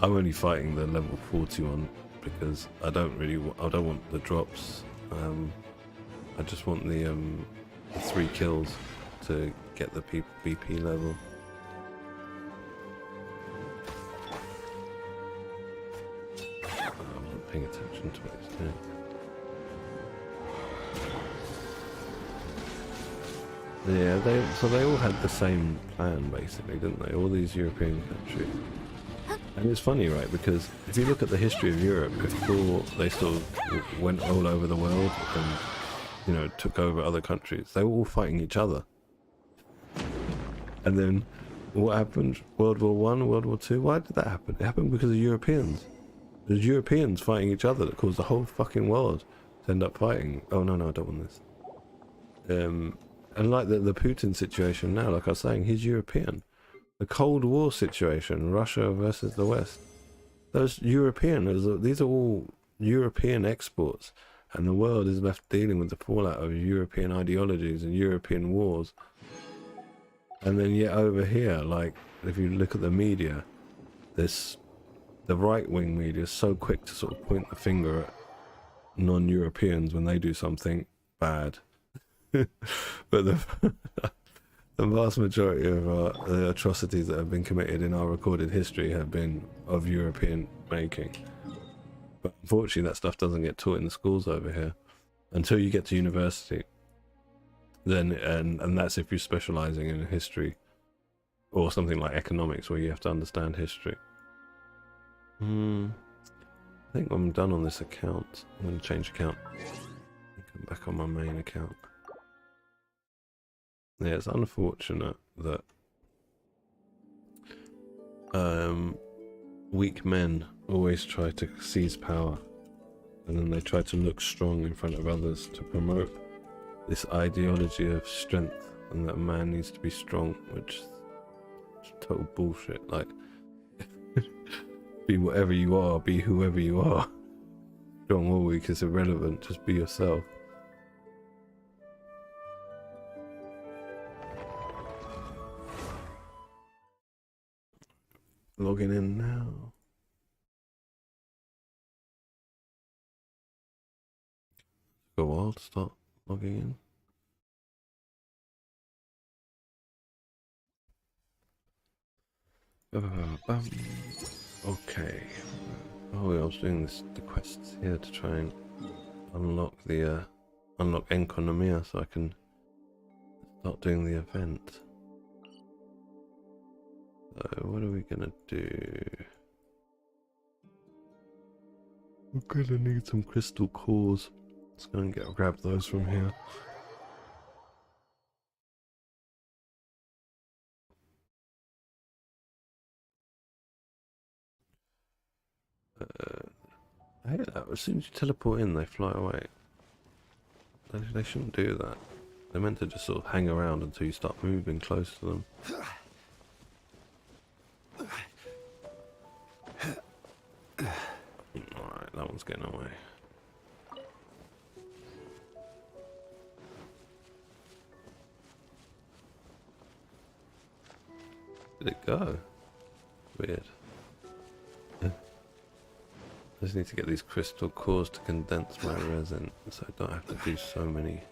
I'm only fighting the level 41 because I don't want the drops. I just want the 3 kills to get the BP level. I'm not paying attention to what he's doing. Yeah, they all had the same plan basically, didn't they? All these European countries. And it's funny, right? Because if you look at the history of Europe, before they sort of went all over the world and you know, took over other countries. They were all fighting each other. And then what happened? World War One, World War Two. Why did that happen? It happened because of Europeans. It was Europeans fighting each other that caused the whole fucking world to end up fighting. Oh no, I don't want this. And like the Putin situation now, like I was saying, he's European. The Cold War situation, Russia versus the West. Those European, these are all European exports, and the world is left dealing with the fallout of European ideologies and European wars. And then yet over here, like, if you look at the media, the right-wing media is so quick to sort of point the finger at non-Europeans when they do something bad. But the vast majority of the atrocities that have been committed in our recorded history have been of European making. But unfortunately that stuff doesn't get taught in the schools over here until you get to university. Then and that's if you're specializing in history or something like economics where you have to understand history. I think I'm done on this account. I'm going to change account. Come back on my main account. Yeah, it's unfortunate that weak men always try to seize power, and then they try to look strong in front of others to promote this ideology of strength and that a man needs to be strong, which is total bullshit. Like, be whatever you are, be whoever you are. Strong or weak is irrelevant, just be yourself. Logging in now. Took a while to start logging in. Okay. Oh, I was doing the quests here to try and unlock the unlock Enconomia so I can start doing the event. So what are we gonna do? We're gonna need some crystal cores. Let's go and grab those from here. I hate that. As soon as you teleport in, they fly away. They shouldn't do that. They're meant to just sort of hang around until you start moving close to them. Alright, that one's getting away. Did it go? Weird. I just need to get these crystal cores to condense my resin so I don't have to do so many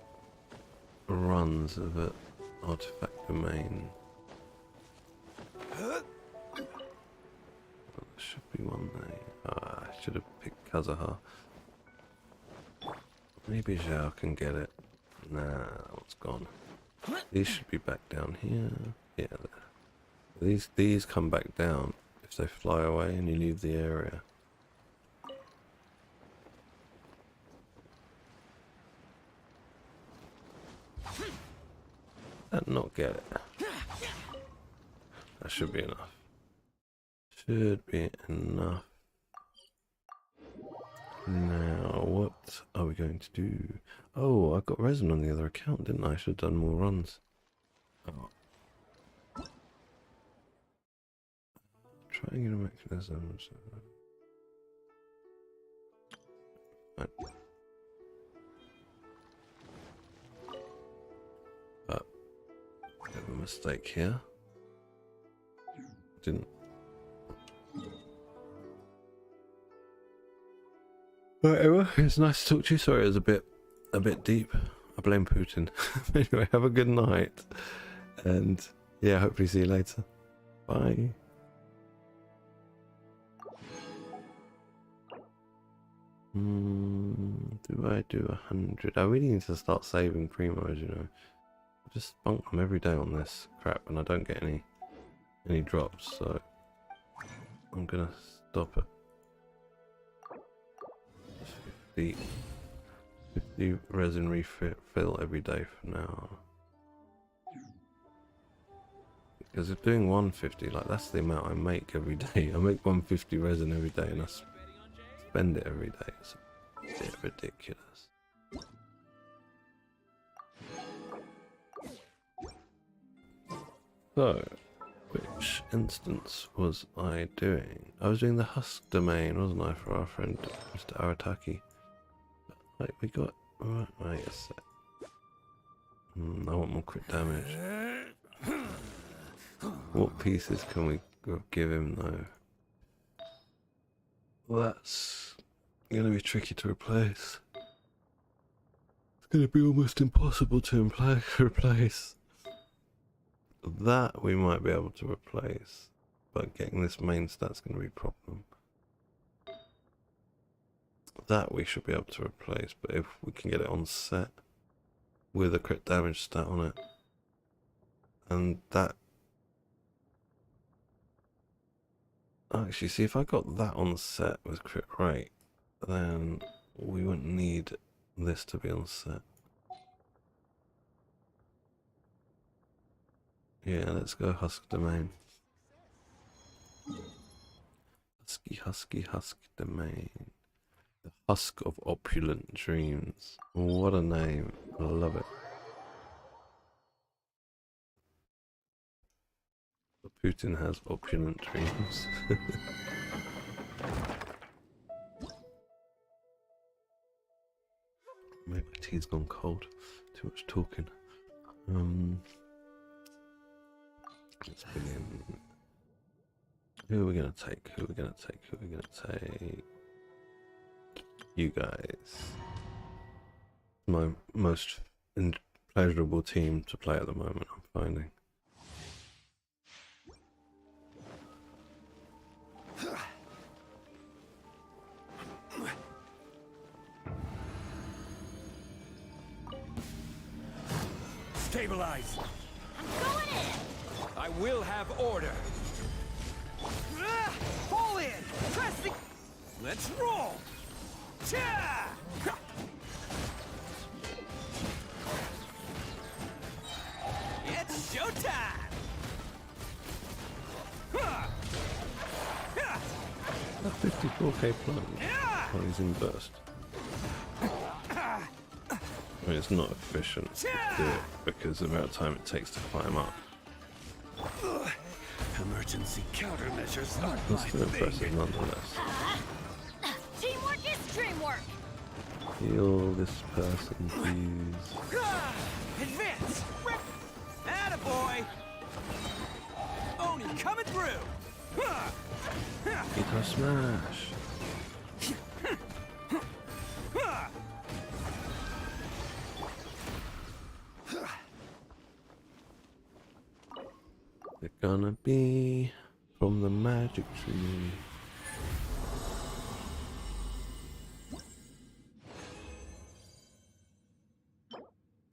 runs of an artifact domain. Oh, there should be one there. Ah, I should have picked Kazaha. Maybe Zhao can get it. Nah, that one's gone. These should be back down here. Yeah, there. These come back down if they fly away and you leave the area. And not get it. That should be enough. Should be enough. Now, what are we going to do? Oh, I got resin on the other account, didn't I? I should have done more runs. Oh. Triangular mechanisms. Right. Bit of a mistake here. Didn't. Right, Emma, it's nice to talk to you. Sorry, it was a bit deep. I blame Putin. Anyway, have a good night, and yeah, hopefully see you later. Bye. Do I do 100? I really need to start saving primos, you know. I just spunk them every day on this crap and I don't get any drops, so I'm gonna stop it. 50. 50 resin refill every day for now. Because if doing 150, like that's the amount I make every day. I make 150 resin every day and I spend it every day. It's a bit ridiculous. So, which instance was I doing? I was doing the husk domain, wasn't I, for our friend Mr. Arataki? Like we got wait a sec. I want more crit damage. What pieces can we give him though? Well, that's gonna be tricky to replace. It's gonna be almost impossible to replace. That we might be able to replace, but getting this main stat's gonna be a problem. That we should be able to replace, but if we can get it on set with a crit damage stat on it, and that actually, see, if I got that on set with crit rate, then we wouldn't need this to be on set. Yeah, let's go husk domain. Husky domain. The husk of opulent dreams. What a name. I love it. Putin has opulent dreams. Maybe my tea's gone cold. Too much talking. Let's begin. Who are we gonna take? Who are we gonna take? Who are we gonna take? You guys. My most pleasurable team to play at the moment, I'm finding. Stabilize. I'm going in! I will have order. Fall in! Press the... Let's roll! Cha! It's showtime! A 54k plunge. Rising burst. I mean, it's not efficient to do it because of the amount of time it takes to climb up. Emergency countermeasures aren't It's my still impressive thing. nonetheless. Teamwork is dreamwork! Heal this person, please. Advance! Attaboy! Oni coming through! Guitar smash! They're gonna be from the magic tree.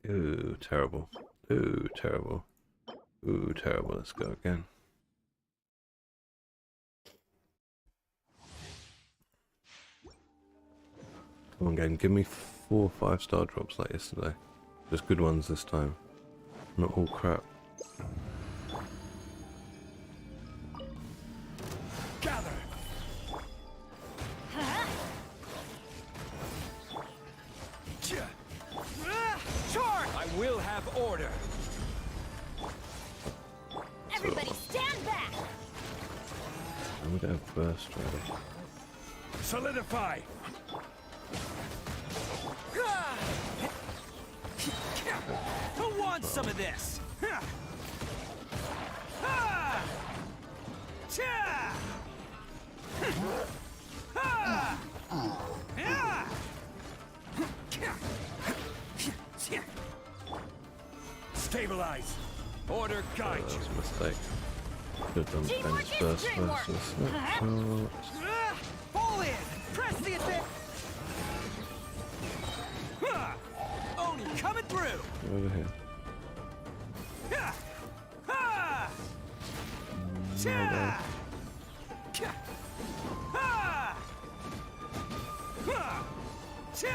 Ooh, terrible. Ooh, terrible. Ooh, terrible. Let's go again. Come on, game. Give me 4 5-star drops like yesterday. Just good ones this time. Not all crap. Gather. Charge! I will have order. Everybody stand back! I'm gonna have burst ready. Solidify. Who wants some of this? Stabilize. Order guide That you. was a mistake. Could have done Teamwork bench is burst dreamwork. versus snapshot. Fall in! Press the advance! Oni coming through! Over here. Cha! Cha!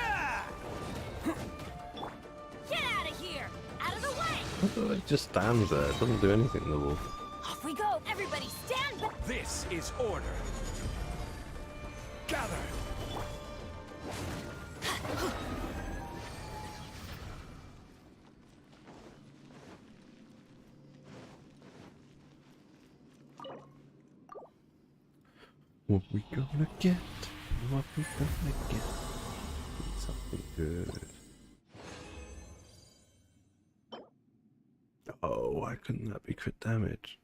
It just stands there. It doesn't do anything, the wolf. Off we go! Everybody stand back! This is order. Gather. What we gonna get? What we gonna get? Something good. Oh, why couldn't that be crit damage?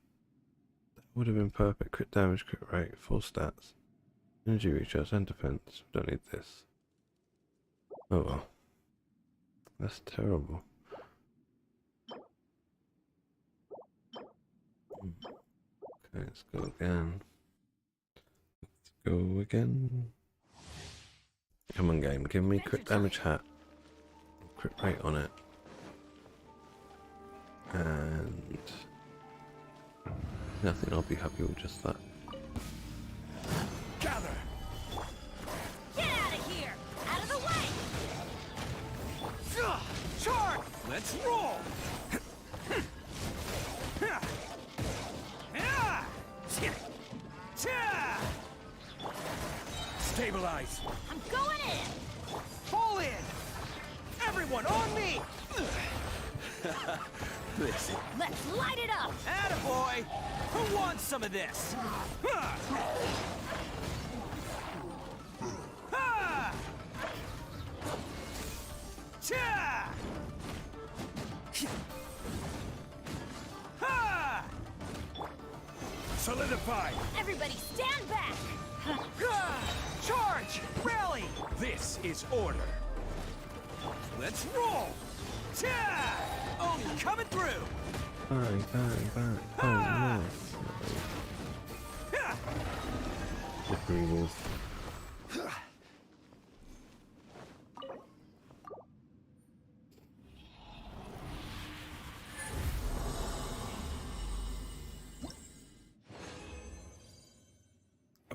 That would have been perfect. Crit damage, crit rate, full stats. Energy recharge and defense. We don't need this. Oh well. That's terrible. Okay, let's go again. Let's go again. Come on, game. Give me crit damage hat. Crit rate on it. And I think I'll be happy with just that. Gather. Get out of here! Out of the way! Charge! Let's roll! Stabilize. I'm going in! Fall in! Everyone on me! Listen. Let's light it up! Attaboy! Who wants some of this? Ha! Ha! Cha! Ha! Solidify. Everybody stand back! Ha! Charge! Rally! This is order. Let's roll! Cha! Oni coming through! Bang, bang, bang. Oh no. Ha! Slippery wolf.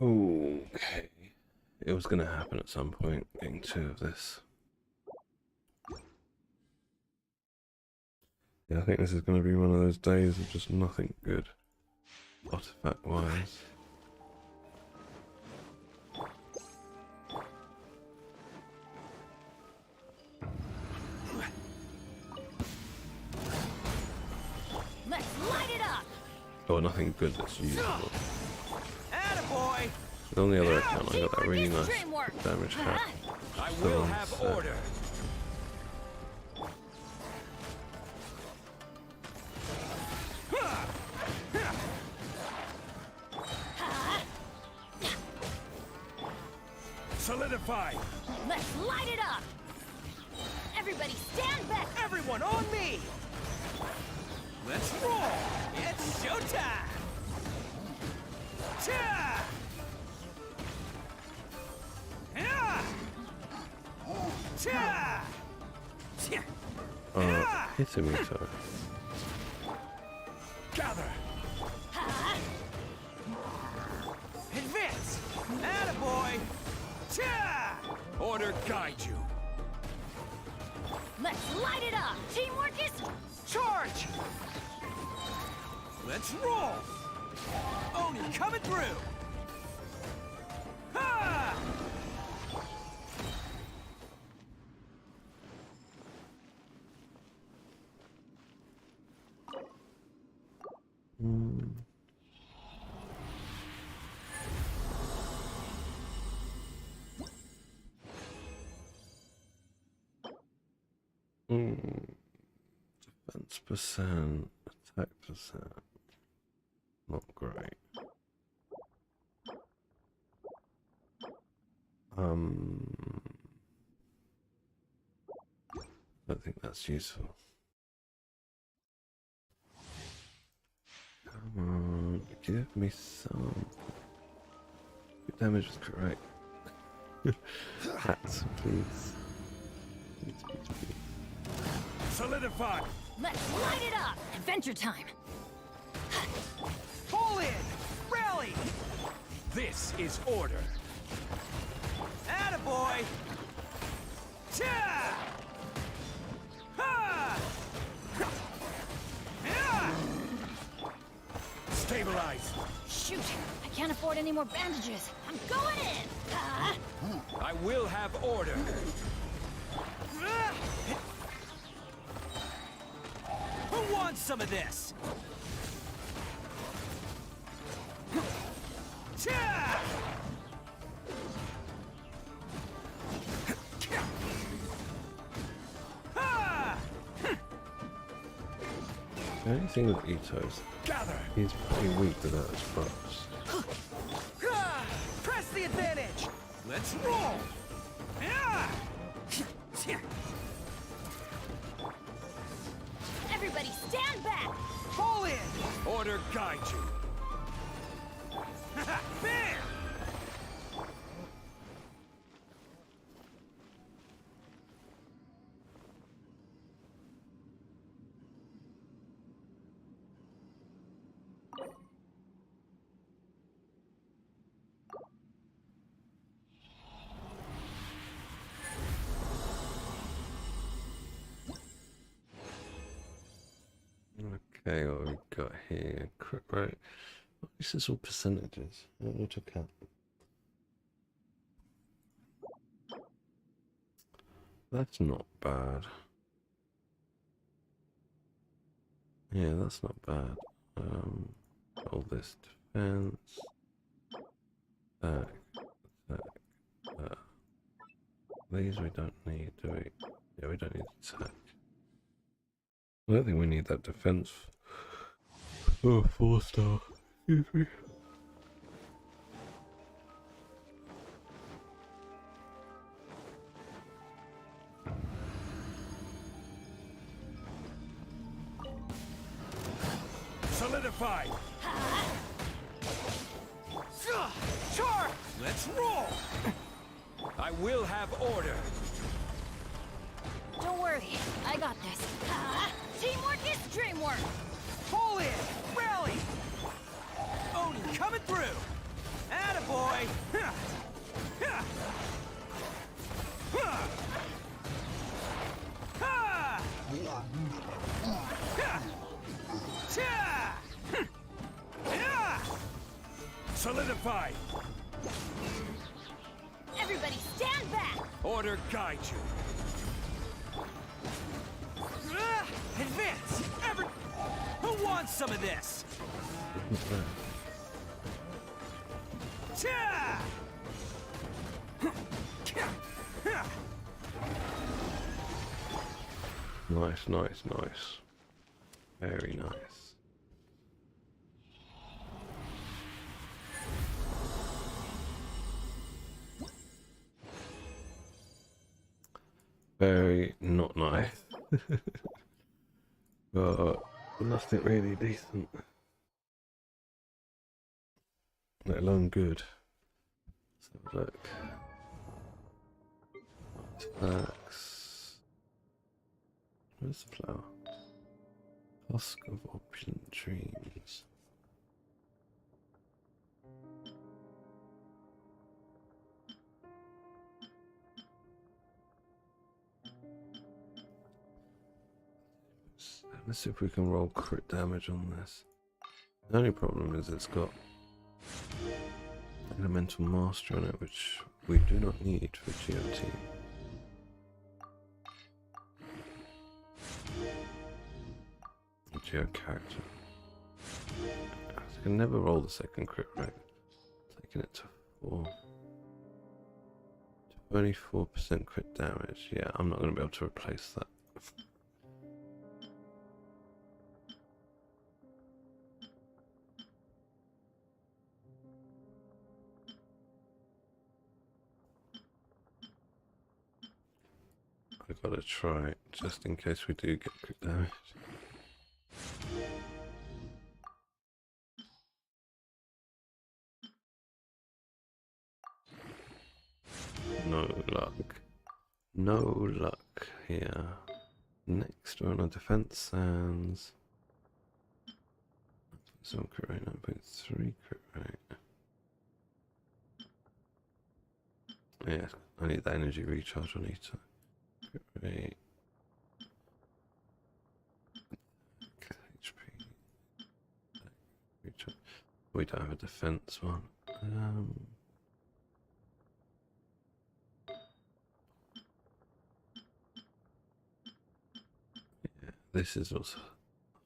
Okay. It was gonna happen at some point, getting 2 of this. Yeah, I think this is gonna be one of those days of just nothing good, artifact wise. Let's light it up! Or nothing good that's usable. Attaboy! But on the other account, I got that really Teamwork is nice dreamwork. damage hat. I So will I'm have set. order. Solidify. Let's light it up! Everybody stand back! Everyone on me! Let's roll! It's showtime! Cha! Yeah! Cha! Hitting me so. Gather. Advance! Attaboy! Cha! Order guide you. Let's light it up! Teamwork is... Charge! Let's roll! Oni coming through! Ha! Defense percent, attack percent. Not great. I don't think that's useful. Come on, give me some. Your damage was correct. Hats, please. Please, please, please. Solidify. Let's light it up! Adventure time! Fall in! Rally! This is order. Attaboy! Cha! Ha! Stabilize. Shoot! I can't afford any more bandages. I'm going in! I will have order. Who wants some of this? Cha! Ha! The only thing with Ito is Gather. he's pretty weak without his buffs. Ha! Press the advantage! Let's roll! Yeah! Everybody stand back! Fall in! Order guide you. Bam! Okay, what have we got here? Crit rate. This is all percentages. I don't know to count. That's not bad. Yeah, that's not bad. All this defense. Attack. Attack. These we don't need, do we? Yeah, we don't need attack. I don't think we need that defense. Oh, 4-star. Excuse me. Solidify. Charge! Let's roll! I will have order. Don't worry, I got this. Teamwork is dreamwork! Pull in! Rally! Oni coming through! Attaboy! Ha! Ha! Ha! Ha! Ha! Cha! Yeah! Solidify. Everybody stand back! Order guide you. Advance! Who wants some of this? Cha! Nice, nice, nice. Very nice. Very not nice. But nothing really decent. Let alone good. Let's have a look. Attacks. Where's the flower? Husk of opulent dreams. Let's see if we can roll crit damage on this. The only problem is it's got elemental mastery on it, which we do not need for GOT. Geo character. I can never roll the second crit rate. Taking it to 4. 24% crit damage. Yeah, I'm not going to be able to replace that. I gotta try it, just in case we do get crit damage. No luck. No luck here. Next we're on a defense sands. Some crit rate, 9.3 crit rate. Yeah, I need the energy recharge on each. Crit rate. HP. We don't have a defense one. Yeah, this is what's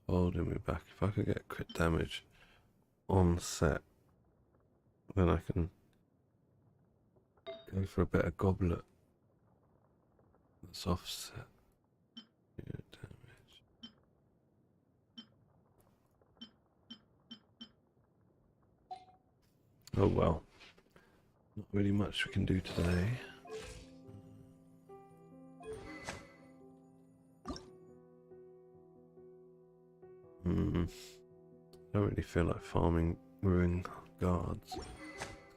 holding me back. If I could get crit damage on set, then I can go for a better goblet. That's offset. Yeah, damage. Oh well. Not really much we can do today. Don't really feel like farming ruin guards.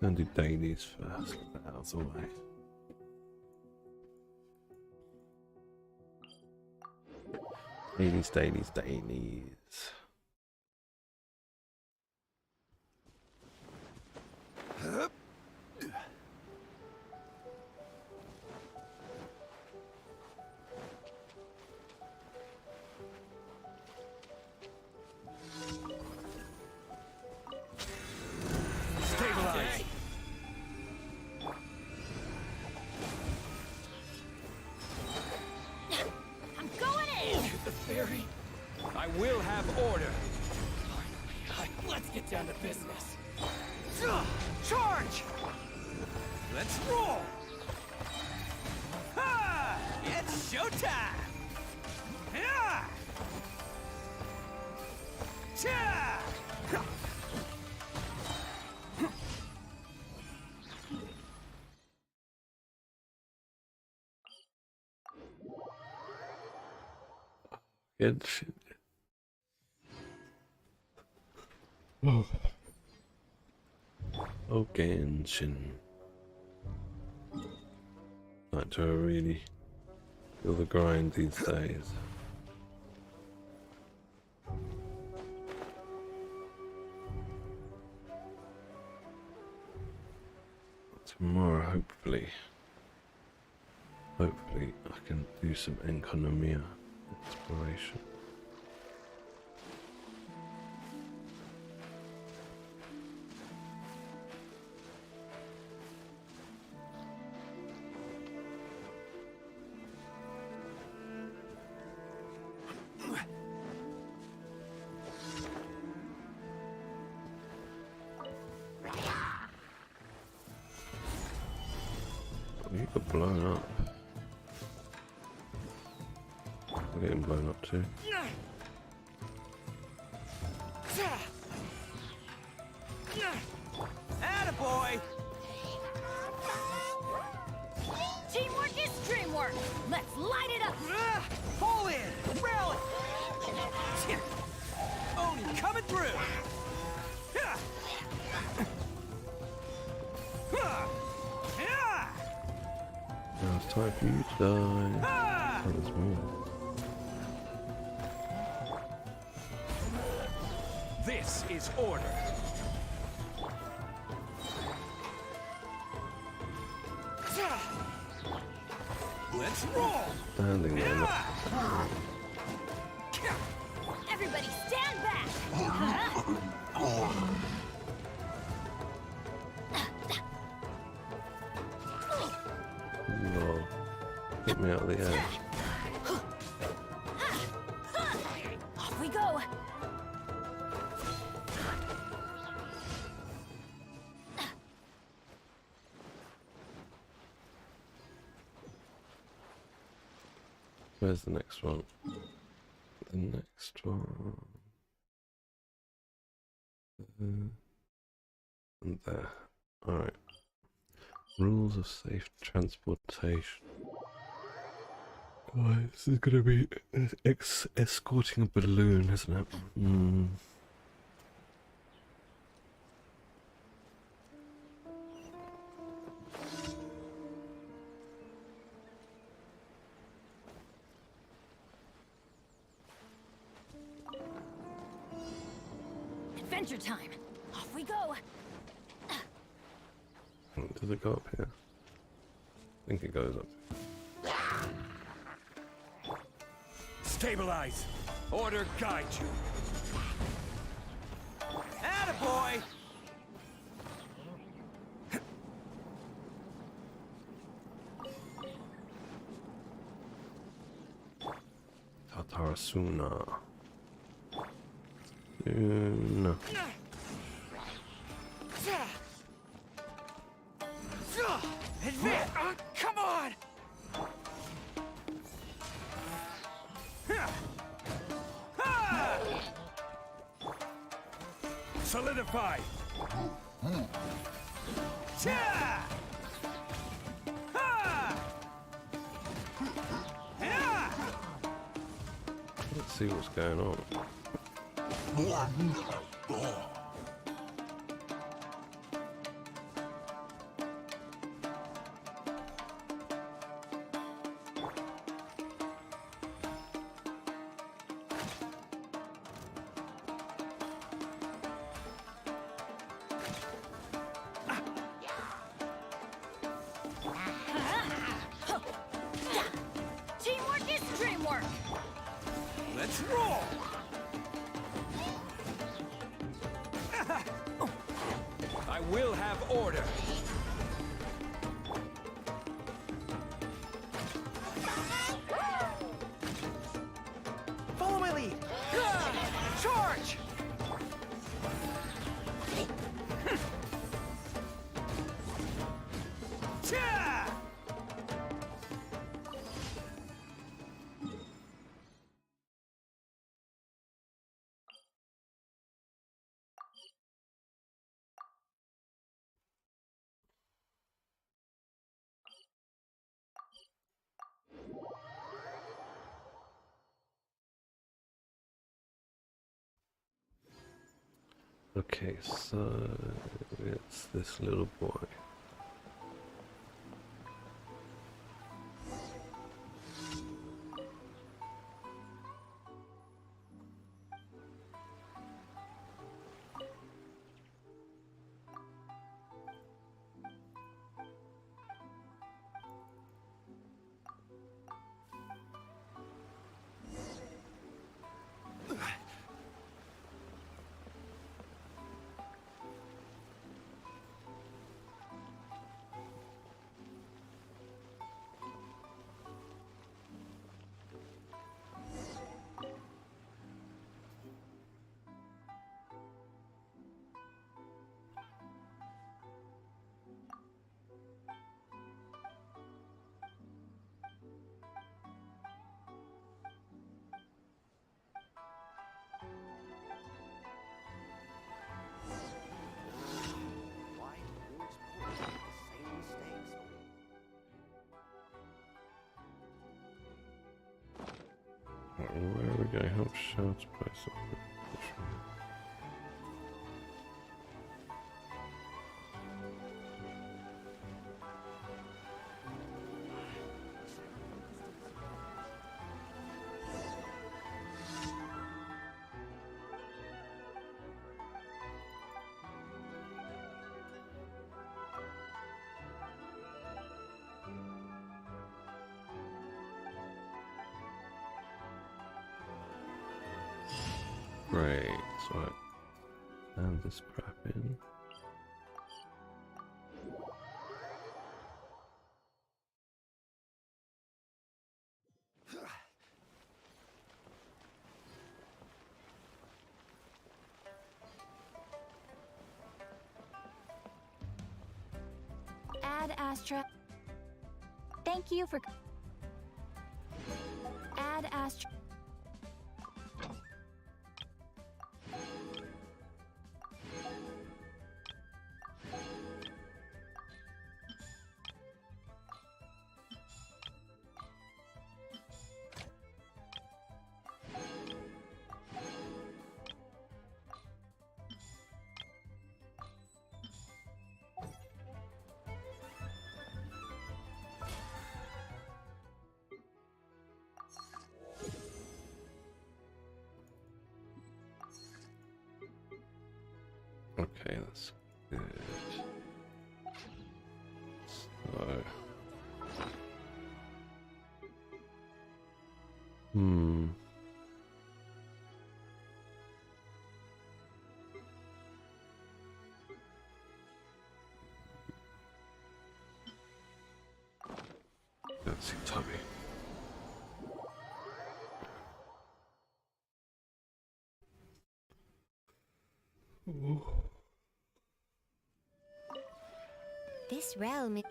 Gonna do dailies first, get that out of the way. Dailies, dailies, dailies. Stabilize. I'm going in! The fairy. I will have order. Let's get down to business. Charge! Let's roll! Ha! It's showtime! Yeah! Cha! Genshin. Oh. Oh, Genshin. Like to really feel the grind these days. Tomorrow, hopefully I can do some economia exploration. You got blown up. I'm getting blown up too. Attaboy! Teamwork is dreamwork! Let's light it up! Pull in! Rally! Oni coming through! Now it's time for you to die. Oh, there's more. This is order. Let's roll! Standing there. Look. Everybody stand back! Lol. Get me out of the edge. Off we go! Where's the next one? The next one. And there. Alright. Rules of safe transportation. Oh, this is gonna be escorting a balloon, isn't it? Adventure time! Off we go! Does it go up here? I think it goes up. Stabilize. Order guide you. Sooner. Soon. Admit! Come on! Solidify! Let's see what's going on. Teamwork is dreamwork! Let's roll! I will have order! Follow my lead! Charge! Okay, so it's this little boy. Where are we going? Help shouts by something. Great, so I have this crap in. Ad Astra. Thank you for. Ad Astra. Okay, that's good. So, Let's see, Tommy. This realm is...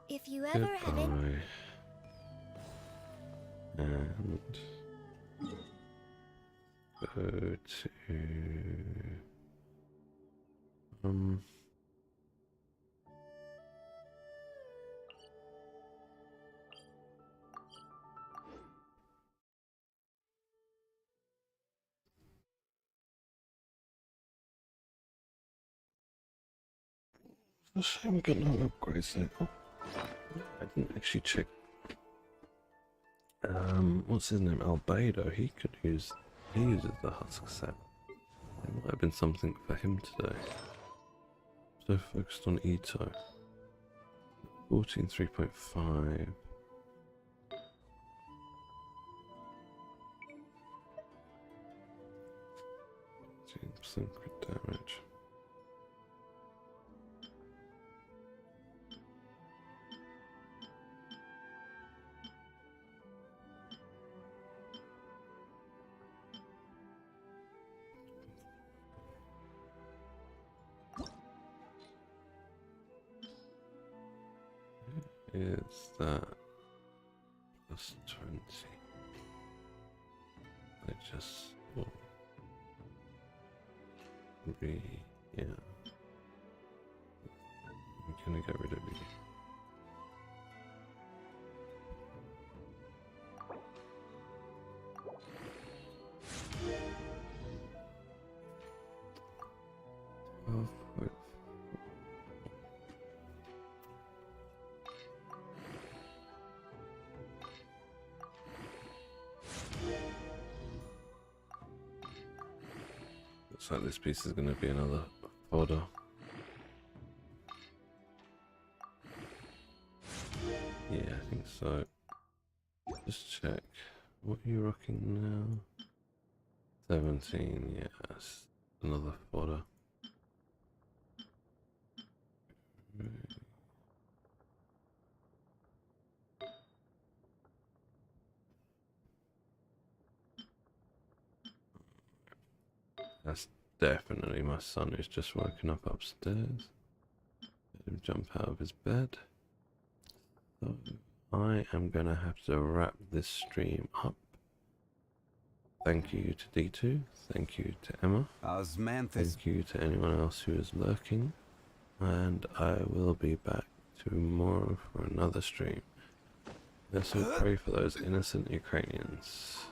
If you ever have it... Goodbye. And go to it's a shame we got no upgrades there. Oh, I didn't actually check. What's his name? Albedo. He uses the husk set. There might have been something for him today. So focused on Ito. 14.3.5. Percent crit damage. Is that plus 20? I just yeah. I'm gonna get rid of you. Looks like this piece is going to be another fodder. Yeah, I think so. Just check. What are you rocking now? 17, yes. Another fodder. That's definitely my son who's just woken up upstairs. Let him jump out of his bed. So I am gonna have to wrap this stream up. Thank you to D2, thank you to Emma, thank you to anyone else who is lurking, and I will be back tomorrow for another stream. Let's all pray for those innocent Ukrainians.